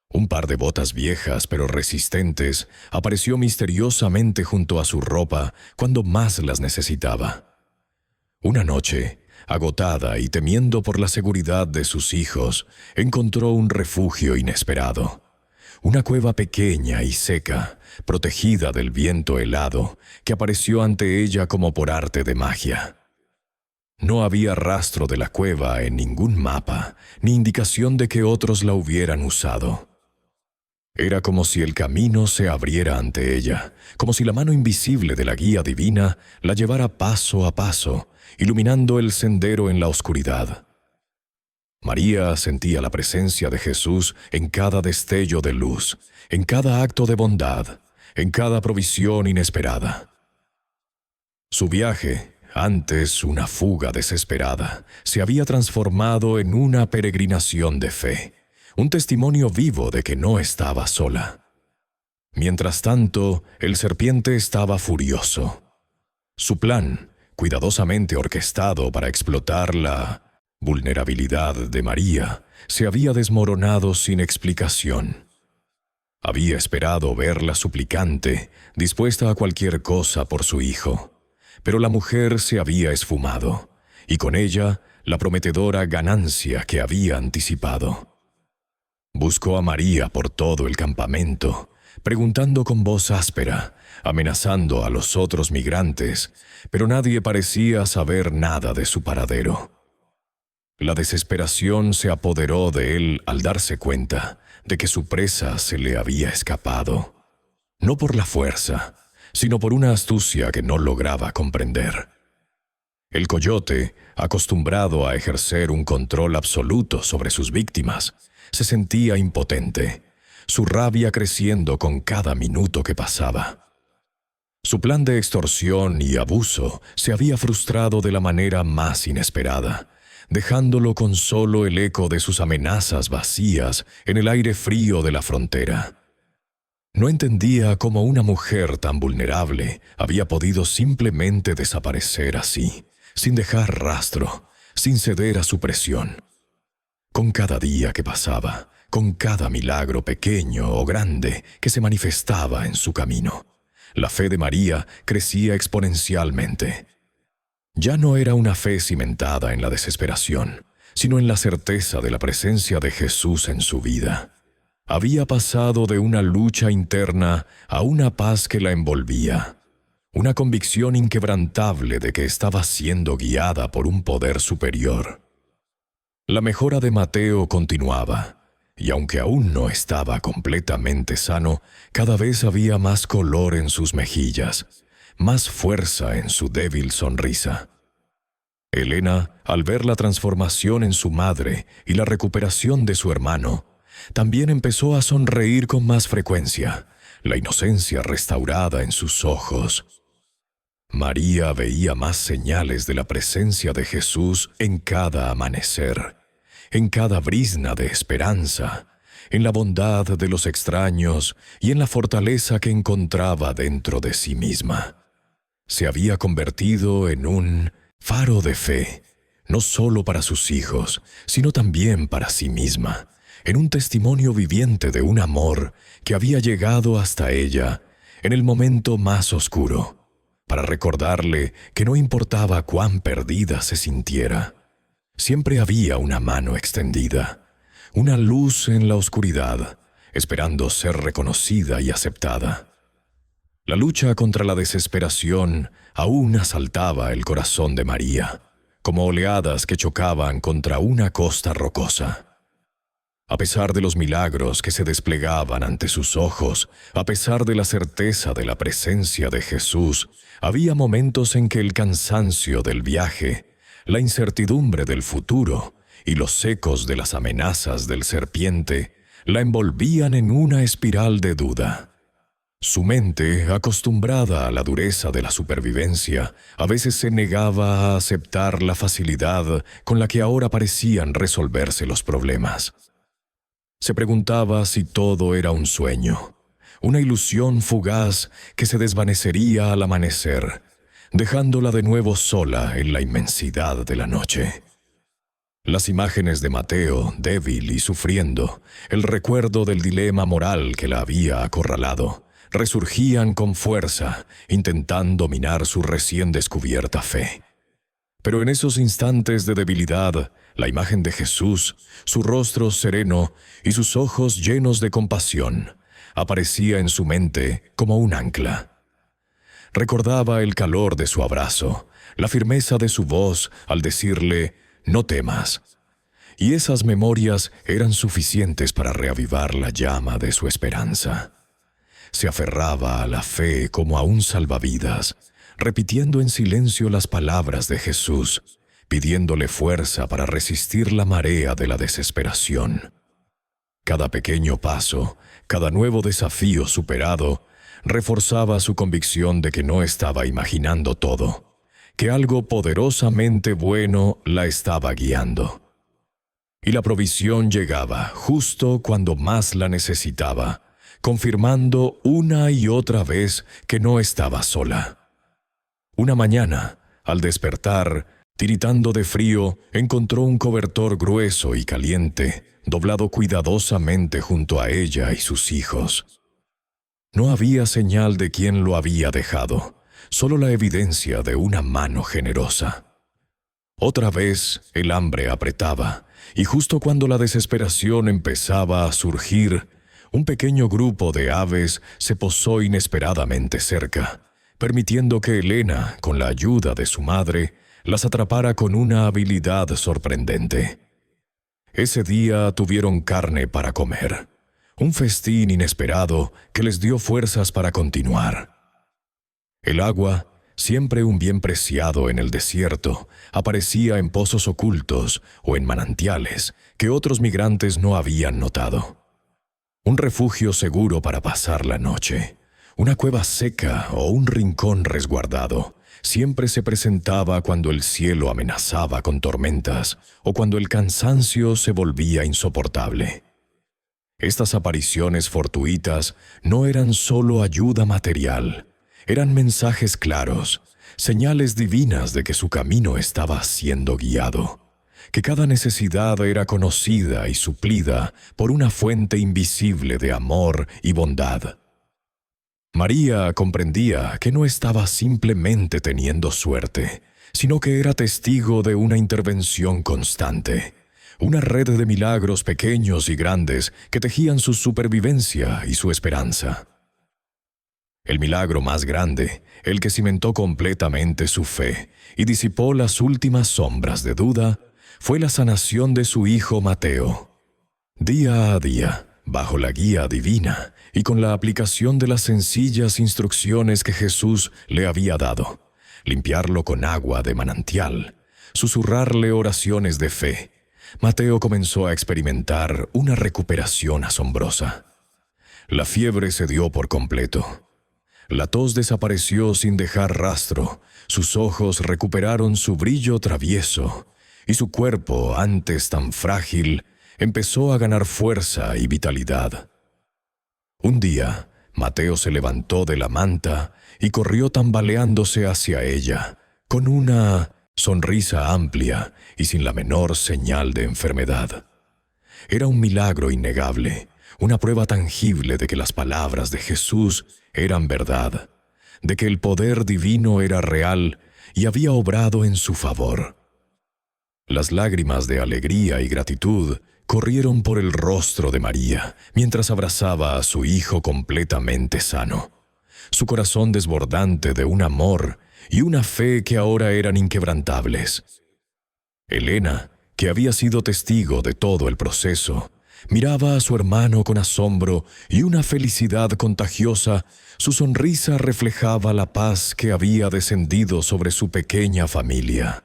Un par de botas viejas pero resistentes apareció misteriosamente junto a su ropa cuando más las necesitaba. Una noche, agotada y temiendo por la seguridad de sus hijos, encontró un refugio inesperado. Una cueva pequeña y seca, protegida del viento helado, que apareció ante ella como por arte de magia. No había rastro de la cueva en ningún mapa, ni indicación de que otros la hubieran usado. Era como si el camino se abriera ante ella, como si la mano invisible de la guía divina la llevara paso a paso, iluminando el sendero en la oscuridad. María sentía la presencia de Jesús en cada destello de luz, en cada acto de bondad, en cada provisión inesperada. Su viaje, antes una fuga desesperada, se había transformado en una peregrinación de fe, un testimonio vivo de que no estaba sola. Mientras tanto, el serpiente estaba furioso. Su plan, cuidadosamente orquestado para explotar la vulnerabilidad de María, se había desmoronado sin explicación. Había esperado verla suplicante, dispuesta a cualquier cosa por su hijo, pero la mujer se había esfumado, y con ella la prometedora ganancia que había anticipado. Buscó a María por todo el campamento, preguntando con voz áspera, amenazando a los otros migrantes, pero nadie parecía saber nada de su paradero. La desesperación se apoderó de él al darse cuenta de que su presa se le había escapado, no por la fuerza, sino por una astucia que no lograba comprender. El coyote, acostumbrado a ejercer un control absoluto sobre sus víctimas, se sentía impotente, su rabia creciendo con cada minuto que pasaba. Su plan de extorsión y abuso se había frustrado de la manera más inesperada, dejándolo con solo el eco de sus amenazas vacías en el aire frío de la frontera. No entendía cómo una mujer tan vulnerable había podido simplemente desaparecer así, sin dejar rastro, sin ceder a su presión. Con cada día que pasaba, con cada milagro pequeño o grande que se manifestaba en su camino, la fe de María crecía exponencialmente. Ya no era una fe cimentada en la desesperación, sino en la certeza de la presencia de Jesús en su vida. Había pasado de una lucha interna a una paz que la envolvía, una convicción inquebrantable de que estaba siendo guiada por un poder superior. La mejora de Mateo continuaba, y aunque aún no estaba completamente sano, cada vez había más color en sus mejillas, más fuerza en su débil sonrisa. Elena, al ver la transformación en su madre y la recuperación de su hermano, también empezó a sonreír con más frecuencia, la inocencia restaurada en sus ojos. María veía más señales de la presencia de Jesús en cada amanecer, en cada brizna de esperanza, en la bondad de los extraños y en la fortaleza que encontraba dentro de sí misma. Se había convertido en un Faro de fe, no solo para sus hijos, sino también para sí misma, en un testimonio viviente de un amor que había llegado hasta ella en el momento más oscuro, para recordarle que no importaba cuán perdida se sintiera, siempre había una mano extendida, una luz en la oscuridad, esperando ser reconocida y aceptada. La lucha contra la desesperación aún asaltaba el corazón de María, como oleadas que chocaban contra una costa rocosa. A pesar de los milagros que se desplegaban ante sus ojos, a pesar de la certeza de la presencia de Jesús, había momentos en que el cansancio del viaje, la incertidumbre del futuro y los ecos de las amenazas del serpiente la envolvían en una espiral de duda. Su mente, acostumbrada a la dureza de la supervivencia, a veces se negaba a aceptar la facilidad con la que ahora parecían resolverse los problemas. Se preguntaba si todo era un sueño, una ilusión fugaz que se desvanecería al amanecer, dejándola de nuevo sola en la inmensidad de la noche. Las imágenes de Mateo, débil y sufriendo, el recuerdo del dilema moral que la había acorralado, resurgían con fuerza, intentando dominar su recién descubierta fe. Pero en esos instantes de debilidad, la imagen de Jesús, su rostro sereno y sus ojos llenos de compasión, aparecía en su mente como un ancla. Recordaba el calor de su abrazo, la firmeza de su voz al decirle, «No temas». Y esas memorias eran suficientes para reavivar la llama de su esperanza. Se aferraba a la fe como a un salvavidas, repitiendo en silencio las palabras de Jesús, pidiéndole fuerza para resistir la marea de la desesperación. Cada pequeño paso, cada nuevo desafío superado, reforzaba su convicción de que no estaba imaginando todo, que algo poderosamente bueno la estaba guiando. Y la provisión llegaba justo cuando más la necesitaba, confirmando una y otra vez que no estaba sola. Una mañana, al despertar, tiritando de frío, encontró un cobertor grueso y caliente, doblado cuidadosamente junto a ella y sus hijos. No había señal de quién lo había dejado, solo la evidencia de una mano generosa. Otra vez el hambre apretaba, y justo cuando la desesperación empezaba a surgir, un pequeño grupo de aves se posó inesperadamente cerca, permitiendo que Elena, con la ayuda de su madre, las atrapara con una habilidad sorprendente. Ese día tuvieron carne para comer, un festín inesperado que les dio fuerzas para continuar. El agua, siempre un bien preciado en el desierto, aparecía en pozos ocultos o en manantiales que otros migrantes no habían notado. Un refugio seguro para pasar la noche, una cueva seca o un rincón resguardado, siempre se presentaba cuando el cielo amenazaba con tormentas o cuando el cansancio se volvía insoportable. Estas apariciones fortuitas no eran solo ayuda material, eran mensajes claros, señales divinas de que su camino estaba siendo guiado, que cada necesidad era conocida y suplida por una fuente invisible de amor y bondad. María comprendía que no estaba simplemente teniendo suerte, sino que era testigo de una intervención constante, una red de milagros pequeños y grandes que tejían su supervivencia y su esperanza. El milagro más grande, el que cimentó completamente su fe y disipó las últimas sombras de duda, fue la sanación de su hijo Mateo. Día a día, bajo la guía divina y con la aplicación de las sencillas instrucciones que Jesús le había dado, limpiarlo con agua de manantial, susurrarle oraciones de fe, Mateo comenzó a experimentar una recuperación asombrosa. La fiebre cedió por completo. La tos desapareció sin dejar rastro, sus ojos recuperaron su brillo travieso, y su cuerpo, antes tan frágil, empezó a ganar fuerza y vitalidad. Un día, Mateo se levantó de la manta y corrió tambaleándose hacia ella, con una sonrisa amplia y sin la menor señal de enfermedad. Era un milagro innegable, una prueba tangible de que las palabras de Jesús eran verdad, de que el poder divino era real y había obrado en su favor. Las lágrimas de alegría y gratitud corrieron por el rostro de María mientras abrazaba a su hijo completamente sano. Su corazón desbordante de un amor y una fe que ahora eran inquebrantables. Elena, que había sido testigo de todo el proceso, miraba a su hermano con asombro y una felicidad contagiosa. Su sonrisa reflejaba la paz que había descendido sobre su pequeña familia.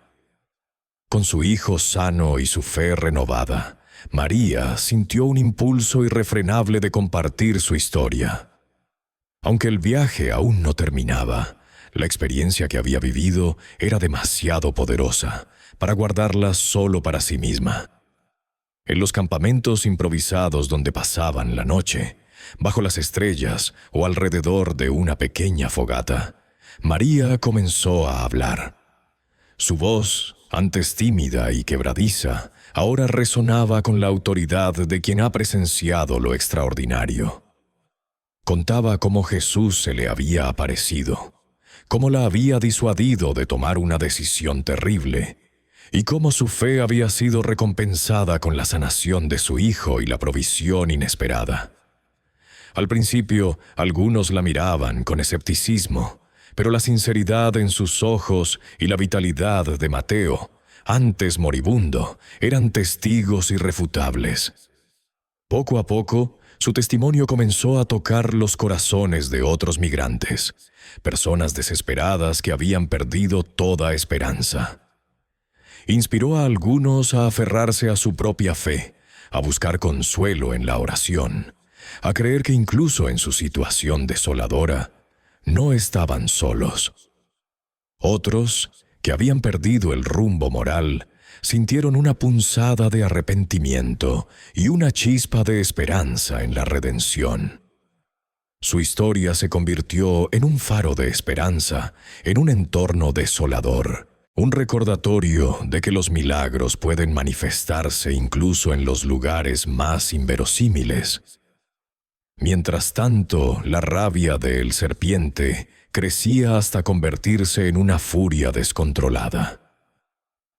Con su hijo sano y su fe renovada, María sintió un impulso irrefrenable de compartir su historia. Aunque el viaje aún no terminaba, la experiencia que había vivido era demasiado poderosa para guardarla solo para sí misma. En los campamentos improvisados donde pasaban la noche, bajo las estrellas o alrededor de una pequeña fogata, María comenzó a hablar. Su voz, antes tímida y quebradiza, ahora resonaba con la autoridad de quien ha presenciado lo extraordinario. Contaba cómo Jesús se le había aparecido, cómo la había disuadido de tomar una decisión terrible, y cómo su fe había sido recompensada con la sanación de su hijo y la provisión inesperada. Al principio, algunos la miraban con escepticismo, pero la sinceridad en sus ojos y la vitalidad de Mateo, antes moribundo, eran testigos irrefutables. Poco a poco, su testimonio comenzó a tocar los corazones de otros migrantes, personas desesperadas que habían perdido toda esperanza. Inspiró a algunos a aferrarse a su propia fe, a buscar consuelo en la oración, a creer que incluso en su situación desoladora, no estaban solos. Otros, que habían perdido el rumbo moral, sintieron una punzada de arrepentimiento y una chispa de esperanza en la redención. Su historia se convirtió en un faro de esperanza en un entorno desolador, un recordatorio de que los milagros pueden manifestarse incluso en los lugares más inverosímiles. Mientras tanto, la rabia del serpiente crecía hasta convertirse en una furia descontrolada.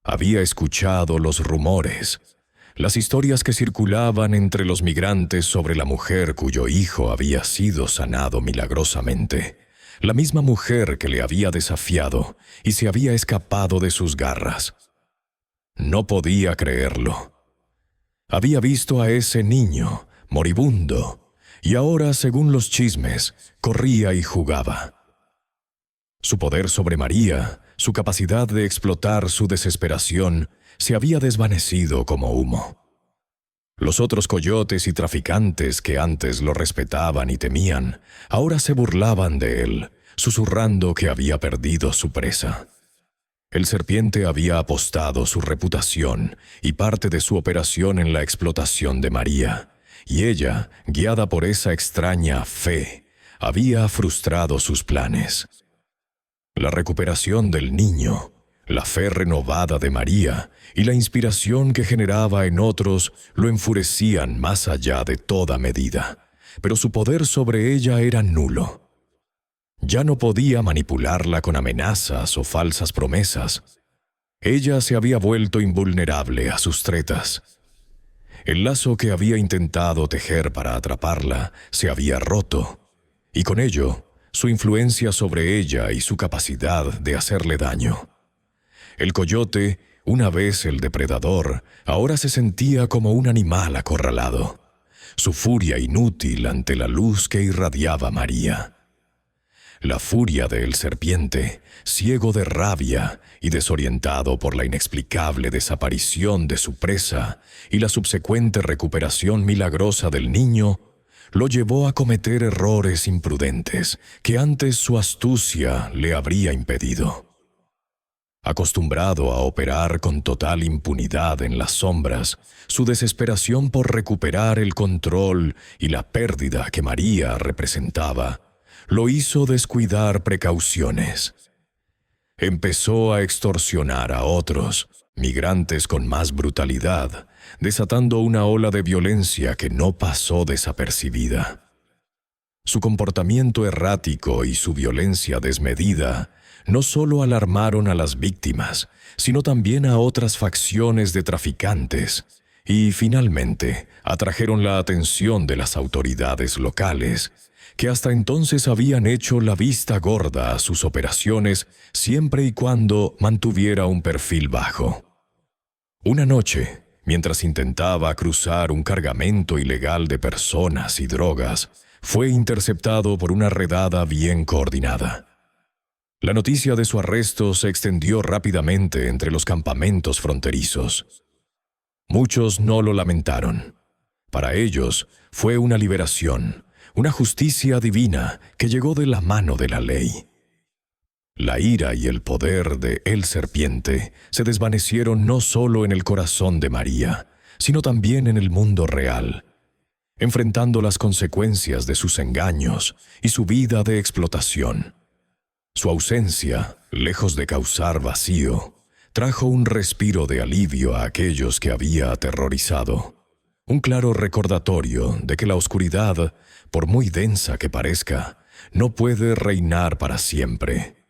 Había escuchado los rumores, las historias que circulaban entre los migrantes sobre la mujer cuyo hijo había sido sanado milagrosamente, la misma mujer que le había desafiado y se había escapado de sus garras. No podía creerlo. Había visto a ese niño, moribundo, y ahora, según los chismes, corría y jugaba. Su poder sobre María, su capacidad de explotar su desesperación, se había desvanecido como humo. Los otros coyotes y traficantes que antes lo respetaban y temían, ahora se burlaban de él, susurrando que había perdido su presa. El serpiente había apostado su reputación y parte de su operación en la explotación de María, y ella, guiada por esa extraña fe, había frustrado sus planes. La recuperación del niño, la fe renovada de María y la inspiración que generaba en otros lo enfurecían más allá de toda medida, pero su poder sobre ella era nulo. Ya no podía manipularla con amenazas o falsas promesas. Ella se había vuelto invulnerable a sus tretas. El lazo que había intentado tejer para atraparla se había roto, y con ello, su influencia sobre ella y su capacidad de hacerle daño. El coyote, una vez el depredador, ahora se sentía como un animal acorralado, su furia inútil ante la luz que irradiaba María. La furia del serpiente, ciego de rabia y desorientado por la inexplicable desaparición de su presa y la subsecuente recuperación milagrosa del niño, lo llevó a cometer errores imprudentes que antes su astucia le habría impedido. Acostumbrado a operar con total impunidad en las sombras, su desesperación por recuperar el control y la pérdida que María representaba, lo hizo descuidar precauciones. empezó a extorsionar a otros, migrantes con más brutalidad, desatando una ola de violencia que no pasó desapercibida. Su comportamiento errático y su violencia desmedida no solo alarmaron a las víctimas, sino también a otras facciones de traficantes, y finalmente atrajeron la atención de las autoridades locales, que hasta entonces habían hecho la vista gorda a sus operaciones siempre y cuando mantuviera un perfil bajo. Una noche, mientras intentaba cruzar un cargamento ilegal de personas y drogas, fue interceptado por una redada bien coordinada. La noticia de su arresto se extendió rápidamente entre los campamentos fronterizos. Muchos no lo lamentaron. Para ellos fue una liberación, una justicia divina que llegó de la mano de la ley. La ira y el poder de El Serpiente se desvanecieron no solo en el corazón de María, sino también en el mundo real, enfrentando las consecuencias de sus engaños y su vida de explotación. Su ausencia, lejos de causar vacío, trajo un respiro de alivio a aquellos que había aterrorizado. Un claro recordatorio de que la oscuridad, por muy densa que parezca, no puede reinar para siempre.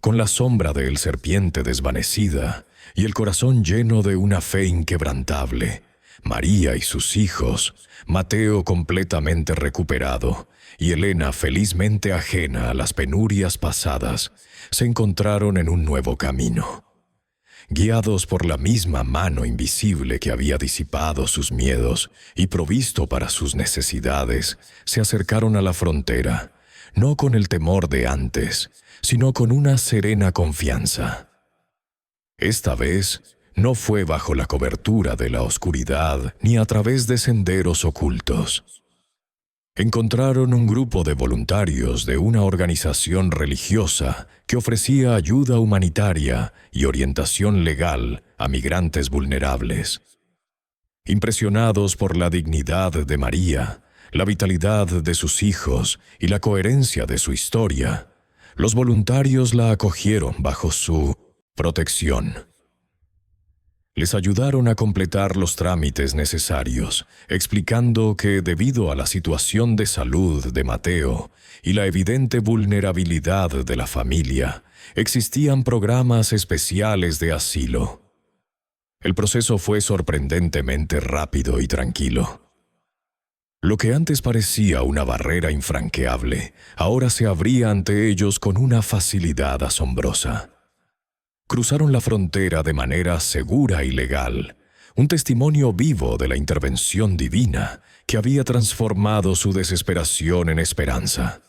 Con la sombra de El Serpiente desvanecida y el corazón lleno de una fe inquebrantable, María y sus hijos, Mateo completamente recuperado y Elena felizmente ajena a las penurias pasadas, se encontraron en un nuevo camino. Guiados por la misma mano invisible que había disipado sus miedos y provisto para sus necesidades, se acercaron a la frontera, no con el temor de antes, sino con una serena confianza. Esta vez no fue bajo la cobertura de la oscuridad ni a través de senderos ocultos. Encontraron un grupo de voluntarios de una organización religiosa que ofrecía ayuda humanitaria y orientación legal a migrantes vulnerables. Impresionados por la dignidad de María, la vitalidad de sus hijos y la coherencia de su historia, los voluntarios la acogieron bajo su protección. Les ayudaron a completar los trámites necesarios, explicando que debido a la situación de salud de Mateo y la evidente vulnerabilidad de la familia, existían programas especiales de asilo. El proceso fue sorprendentemente rápido y tranquilo. Lo que antes parecía una barrera infranqueable, ahora se abría ante ellos con una facilidad asombrosa. Cruzaron la frontera de manera segura y legal, un testimonio vivo de la intervención divina que había transformado su desesperación en esperanza.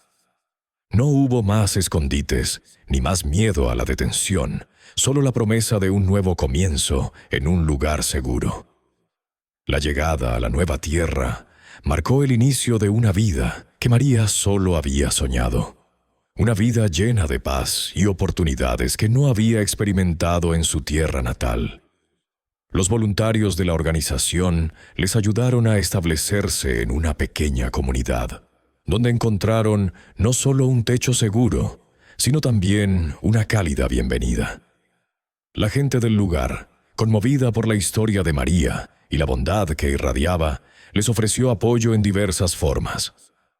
No hubo más escondites, ni más miedo a la detención, solo la promesa de un nuevo comienzo en un lugar seguro. La llegada a la nueva tierra marcó el inicio de una vida que María solo había soñado. Una vida llena de paz y oportunidades que no había experimentado en su tierra natal. Los voluntarios de la organización les ayudaron a establecerse en una pequeña comunidad, donde encontraron no solo un techo seguro, sino también una cálida bienvenida. La gente del lugar, conmovida por la historia de María y la bondad que irradiaba, les ofreció apoyo en diversas formas: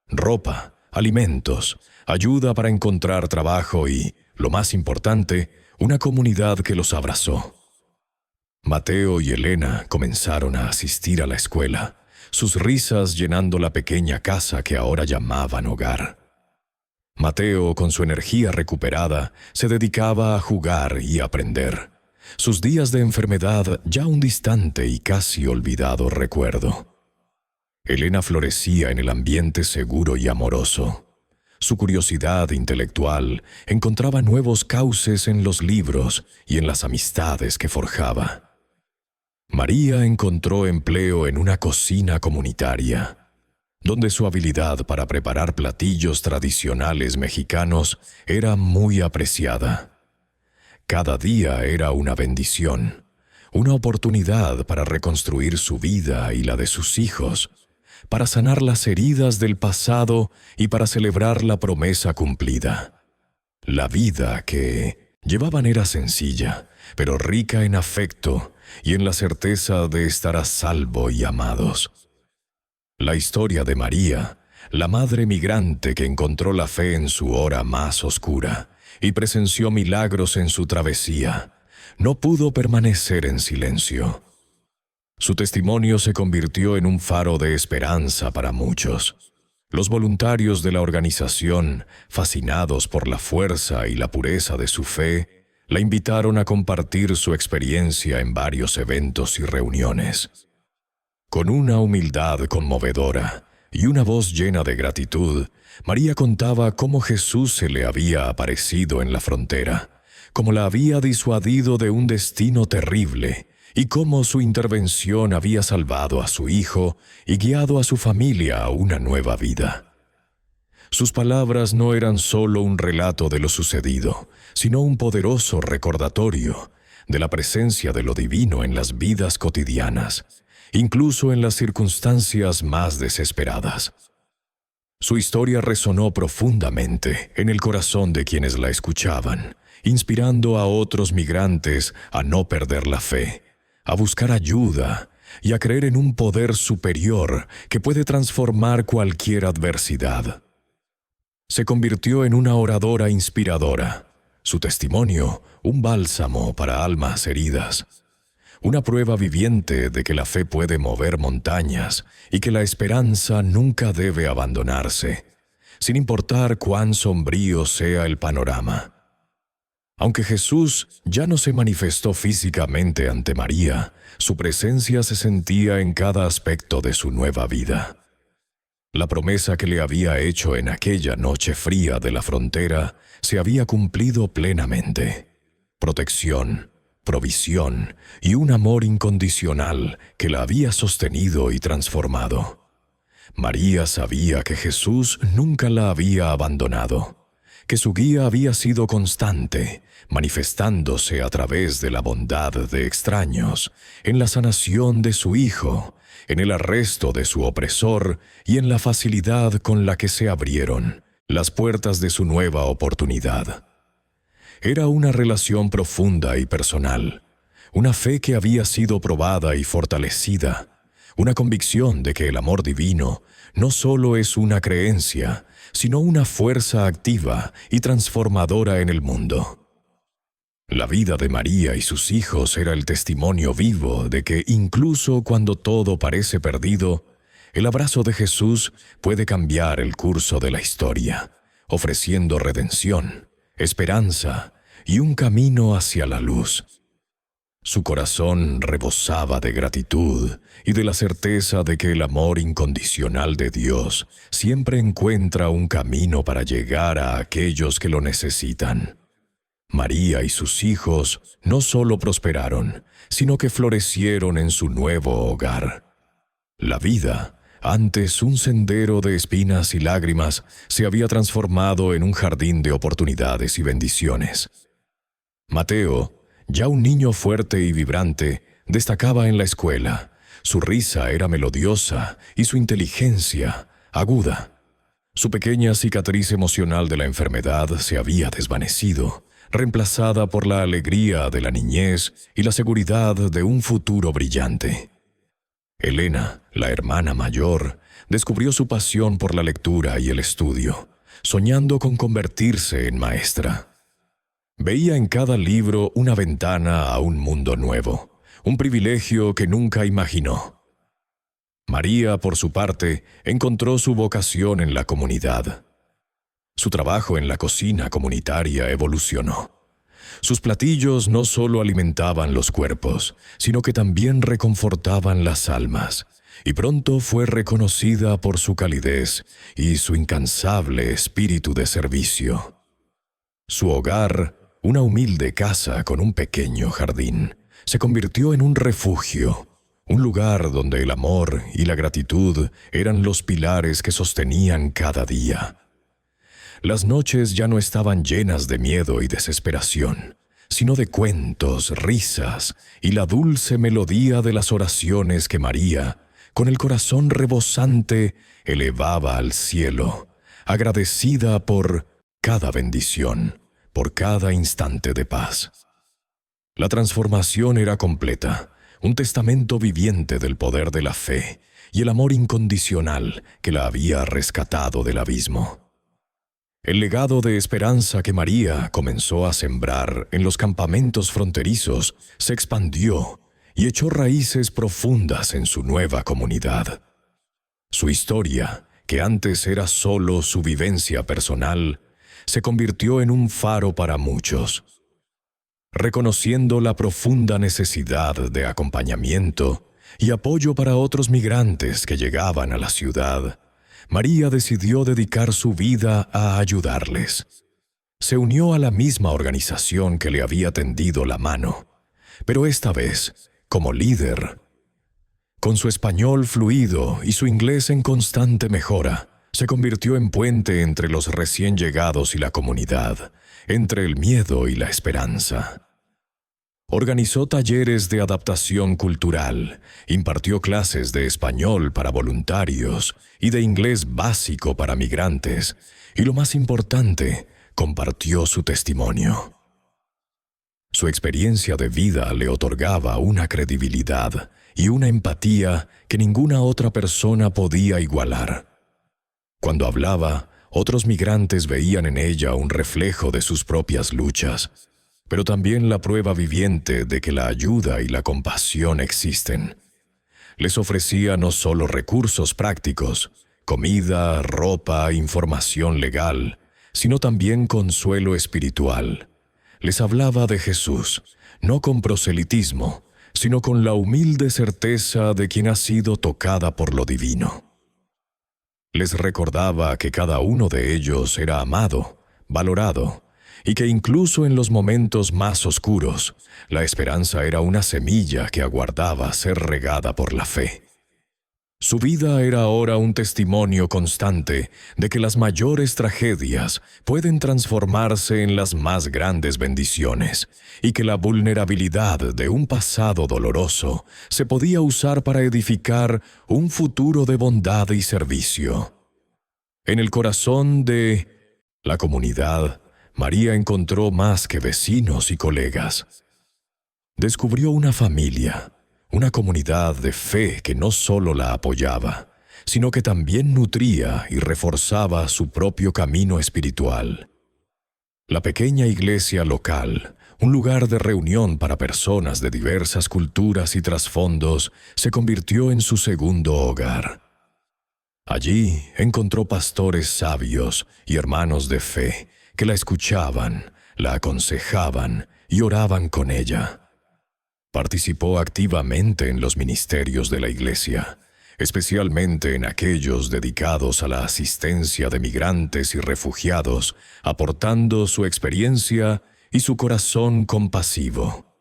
ropa, alimentos, ayuda para encontrar trabajo y, lo más importante, una comunidad que los abrazó. Mateo y Elena comenzaron a asistir a la escuela, sus risas llenando la pequeña casa que ahora llamaban hogar. Mateo, con su energía recuperada, se dedicaba a jugar y aprender. Sus días de enfermedad ya un distante y casi olvidado recuerdo. Elena florecía en el ambiente seguro y amoroso. Su curiosidad intelectual encontraba nuevos cauces en los libros y en las amistades que forjaba. María encontró empleo en una cocina comunitaria, donde su habilidad para preparar platillos tradicionales mexicanos era muy apreciada. Cada día era una bendición, una oportunidad para reconstruir su vida y la de sus hijos, para sanar las heridas del pasado y para celebrar la promesa cumplida, la vida que Lleva manera sencilla, pero rica en afecto y en la certeza de estar a salvo y amados. La historia de María, la madre migrante que encontró la fe en su hora más oscura y presenció milagros en su travesía, no pudo permanecer en silencio. Su testimonio se convirtió en un faro de esperanza para muchos. Los voluntarios de la organización, fascinados por la fuerza y la pureza de su fe, la invitaron a compartir su experiencia en varios eventos y reuniones. Con una humildad conmovedora y una voz llena de gratitud, María contaba cómo Jesús se le había aparecido en la frontera, cómo la había disuadido de un destino terrible y cómo su intervención había salvado a su hijo y guiado a su familia a una nueva vida. Sus palabras no eran solo un relato de lo sucedido, sino un poderoso recordatorio de la presencia de lo divino en las vidas cotidianas, incluso en las circunstancias más desesperadas. Su historia resonó profundamente en el corazón de quienes la escuchaban, inspirando a otros migrantes a no perder la fe, a buscar ayuda y a creer en un poder superior que puede transformar cualquier adversidad. Se convirtió en una oradora inspiradora, su testimonio un bálsamo para almas heridas, una prueba viviente de que la fe puede mover montañas y que la esperanza nunca debe abandonarse, sin importar cuán sombrío sea el panorama. Aunque Jesús ya no se manifestó físicamente ante María, su presencia se sentía en cada aspecto de su nueva vida. La promesa que le había hecho en aquella noche fría de la frontera se había cumplido plenamente. Protección, provisión y un amor incondicional que la había sostenido y transformado. María sabía que Jesús nunca la había abandonado, que su guía había sido constante, manifestándose a través de la bondad de extraños, en la sanación de su hijo, en el arresto de su opresor y en la facilidad con la que se abrieron las puertas de su nueva oportunidad. Era una relación profunda y personal, una fe que había sido probada y fortalecida, una convicción de que el amor divino no solo es una creencia, sino una fuerza activa y transformadora en el mundo. La vida de María y sus hijos era el testimonio vivo de que incluso cuando todo parece perdido, el abrazo de Jesús puede cambiar el curso de la historia, ofreciendo redención, esperanza y un camino hacia la luz. Su corazón rebosaba de gratitud y de la certeza de que el amor incondicional de Dios siempre encuentra un camino para llegar a aquellos que lo necesitan. María y sus hijos no solo prosperaron, sino que florecieron en su nuevo hogar. La vida, antes un sendero de espinas y lágrimas, se había transformado en un jardín de oportunidades y bendiciones. Mateo, ya un niño fuerte y vibrante, destacaba en la escuela. Su risa era melodiosa y su inteligencia aguda. Su pequeña cicatriz emocional de la enfermedad se había desvanecido, reemplazada por la alegría de la niñez y la seguridad de un futuro brillante. Elena, la hermana mayor, descubrió su pasión por la lectura y el estudio, soñando con convertirse en maestra. Veía en cada libro una ventana a un mundo nuevo, un privilegio que nunca imaginó. María, por su parte, encontró su vocación en la comunidad. Su trabajo en la cocina comunitaria evolucionó. Sus platillos no solo alimentaban los cuerpos, sino que también reconfortaban las almas, y pronto fue reconocida por su calidez y su incansable espíritu de servicio. Su hogar, una humilde casa con un pequeño jardín, se convirtió en un refugio, un lugar donde el amor y la gratitud eran los pilares que sostenían cada día. Las noches ya no estaban llenas de miedo y desesperación, sino de cuentos, risas y la dulce melodía de las oraciones que María, con el corazón rebosante, elevaba al cielo, agradecida por cada bendición, por cada instante de paz. La transformación era completa, un testamento viviente del poder de la fe y el amor incondicional que la había rescatado del abismo. El legado de esperanza que María comenzó a sembrar en los campamentos fronterizos se expandió y echó raíces profundas en su nueva comunidad. Su historia, que antes era solo su vivencia personal, se convirtió en un faro para muchos. Reconociendo la profunda necesidad de acompañamiento y apoyo para otros migrantes que llegaban a la ciudad, María decidió dedicar su vida a ayudarles. Se unió a la misma organización que le había tendido la mano, pero esta vez como líder. Con su español fluido y su inglés en constante mejora, se convirtió en puente entre los recién llegados y la comunidad, entre el miedo y la esperanza. Organizó talleres de adaptación cultural, impartió clases de español para voluntarios y de inglés básico para migrantes, y lo más importante, compartió su testimonio. Su experiencia de vida le otorgaba una credibilidad y una empatía que ninguna otra persona podía igualar. Cuando hablaba, otros migrantes veían en ella un reflejo de sus propias luchas, pero también la prueba viviente de que la ayuda y la compasión existen. Les ofrecía no solo recursos prácticos, comida, ropa, información legal, sino también consuelo espiritual. Les hablaba de Jesús, no con proselitismo, sino con la humilde certeza de quien ha sido tocada por lo divino. Les recordaba que cada uno de ellos era amado, valorado, y que incluso en los momentos más oscuros, la esperanza era una semilla que aguardaba ser regada por la fe. Su vida era ahora un testimonio constante de que las mayores tragedias pueden transformarse en las más grandes bendiciones y que la vulnerabilidad de un pasado doloroso se podía usar para edificar un futuro de bondad y servicio. En el corazón de la comunidad, María encontró más que vecinos y colegas. Descubrió una familia, una comunidad de fe que no solo la apoyaba, sino que también nutría y reforzaba su propio camino espiritual. La pequeña iglesia local, un lugar de reunión para personas de diversas culturas y trasfondos, se convirtió en su segundo hogar. Allí encontró pastores sabios y hermanos de fe que la escuchaban, la aconsejaban y oraban con ella. Participó activamente en los ministerios de la Iglesia, especialmente en aquellos dedicados a la asistencia de migrantes y refugiados, aportando su experiencia y su corazón compasivo.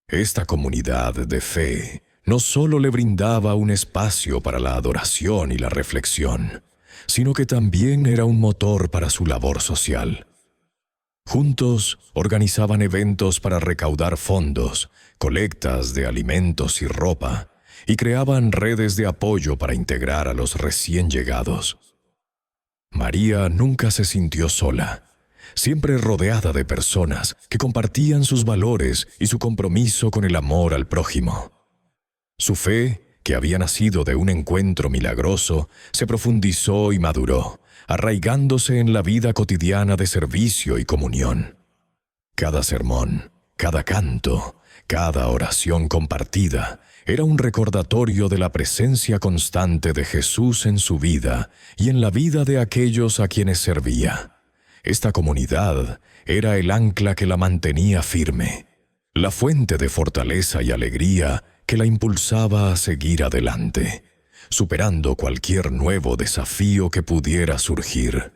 Esta comunidad de fe no solo le brindaba un espacio para la adoración y la reflexión, sino que también era un motor para su labor social. Juntos organizaban eventos para recaudar fondos, colectas de alimentos y ropa, y creaban redes de apoyo para integrar a los recién llegados. María nunca se sintió sola, siempre rodeada de personas que compartían sus valores y su compromiso con el amor al prójimo. Su fe, que había nacido de un encuentro milagroso, se profundizó y maduró, arraigándose en la vida cotidiana de servicio y comunión. Cada sermón, cada canto, cada oración compartida era un recordatorio de la presencia constante de Jesús en su vida y en la vida de aquellos a quienes servía. Esta comunidad era el ancla que la mantenía firme, la fuente de fortaleza y alegría que la impulsaba a seguir adelante, superando cualquier nuevo desafío que pudiera surgir.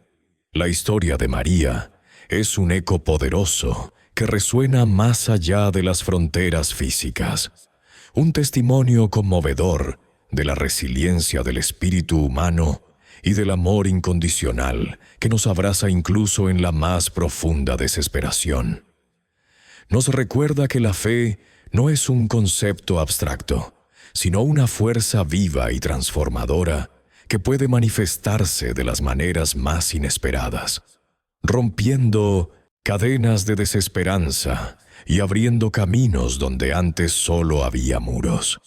La historia de María es un eco poderoso que resuena más allá de las fronteras físicas, un testimonio conmovedor de la resiliencia del espíritu humano y del amor incondicional que nos abraza incluso en la más profunda desesperación. Nos recuerda que la fe no es un concepto abstracto, sino una fuerza viva y transformadora que puede manifestarse de las maneras más inesperadas, rompiendo cadenas de desesperanza y abriendo caminos donde antes solo había muros.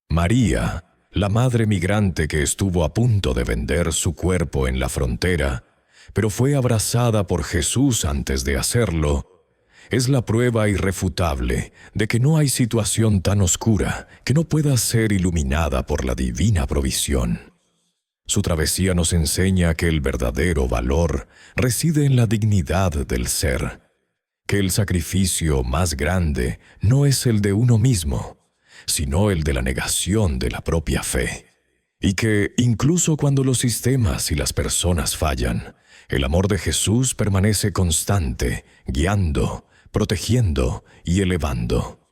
María, la madre migrante que estuvo a punto de vender su cuerpo en la frontera, pero fue abrazada por Jesús antes de hacerlo, es la prueba irrefutable de que no hay situación tan oscura que no pueda ser iluminada por la divina provisión. Su travesía nos enseña que el verdadero valor reside en la dignidad del ser, que el sacrificio más grande no es el de uno mismo, sino el de la negación de la propia fe, y que, incluso cuando los sistemas y las personas fallan, el amor de Jesús permanece constante, guiando, protegiendo y elevando.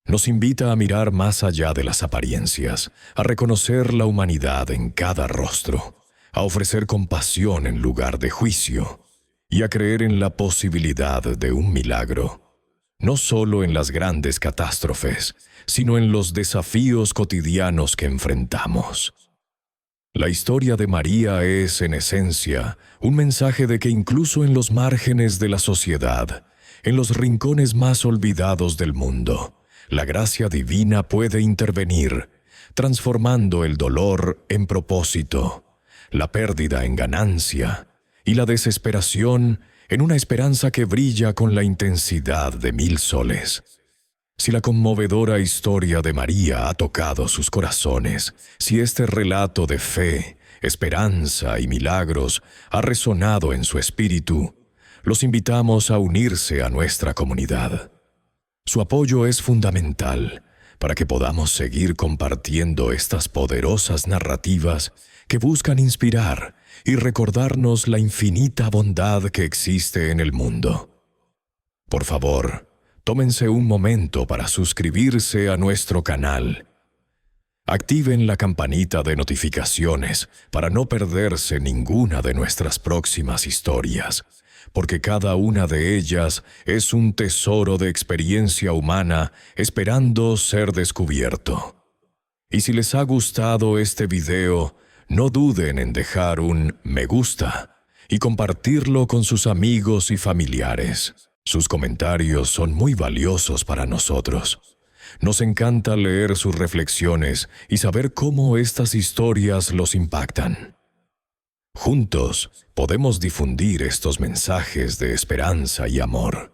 Nos invita a mirar más allá de las apariencias, a reconocer la humanidad en cada rostro, a ofrecer compasión en lugar de juicio y a creer en la posibilidad de un milagro, no solo en las grandes catástrofes, sino en los desafíos cotidianos que enfrentamos. La historia de María es, en esencia, un mensaje de que incluso en los márgenes de la sociedad, en los rincones más olvidados del mundo, la gracia divina puede intervenir, transformando el dolor en propósito, la pérdida en ganancia y la desesperación en una esperanza que brilla con la intensidad de 1000 soles. Si la conmovedora historia de María ha tocado sus corazones, si este relato de fe, esperanza y milagros ha resonado en su espíritu, los invitamos a unirse a nuestra comunidad. Su apoyo es fundamental para que podamos seguir compartiendo estas poderosas narrativas que buscan inspirar y recordarnos la infinita bondad que existe en el mundo. Por favor, tómense un momento para suscribirse a nuestro canal. Activen la campanita de notificaciones para no perderse ninguna de nuestras próximas historias, porque cada una de ellas es un tesoro de experiencia humana esperando ser descubierto. Y si les ha gustado este video, no duden en dejar un me gusta y compartirlo con sus amigos y familiares. Sus comentarios son muy valiosos para nosotros. Nos encanta leer sus reflexiones y saber cómo estas historias los impactan. Juntos podemos difundir estos mensajes de esperanza y amor.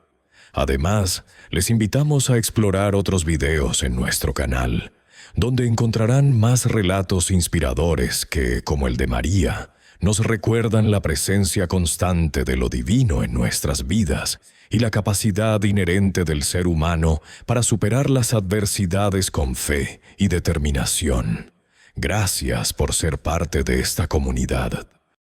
Además, les invitamos a explorar otros videos en nuestro canal, donde encontrarán más relatos inspiradores que, como el de María, nos recuerdan la presencia constante de lo divino en nuestras vidas y la capacidad inherente del ser humano para superar las adversidades con fe y determinación. Gracias por ser parte de esta comunidad.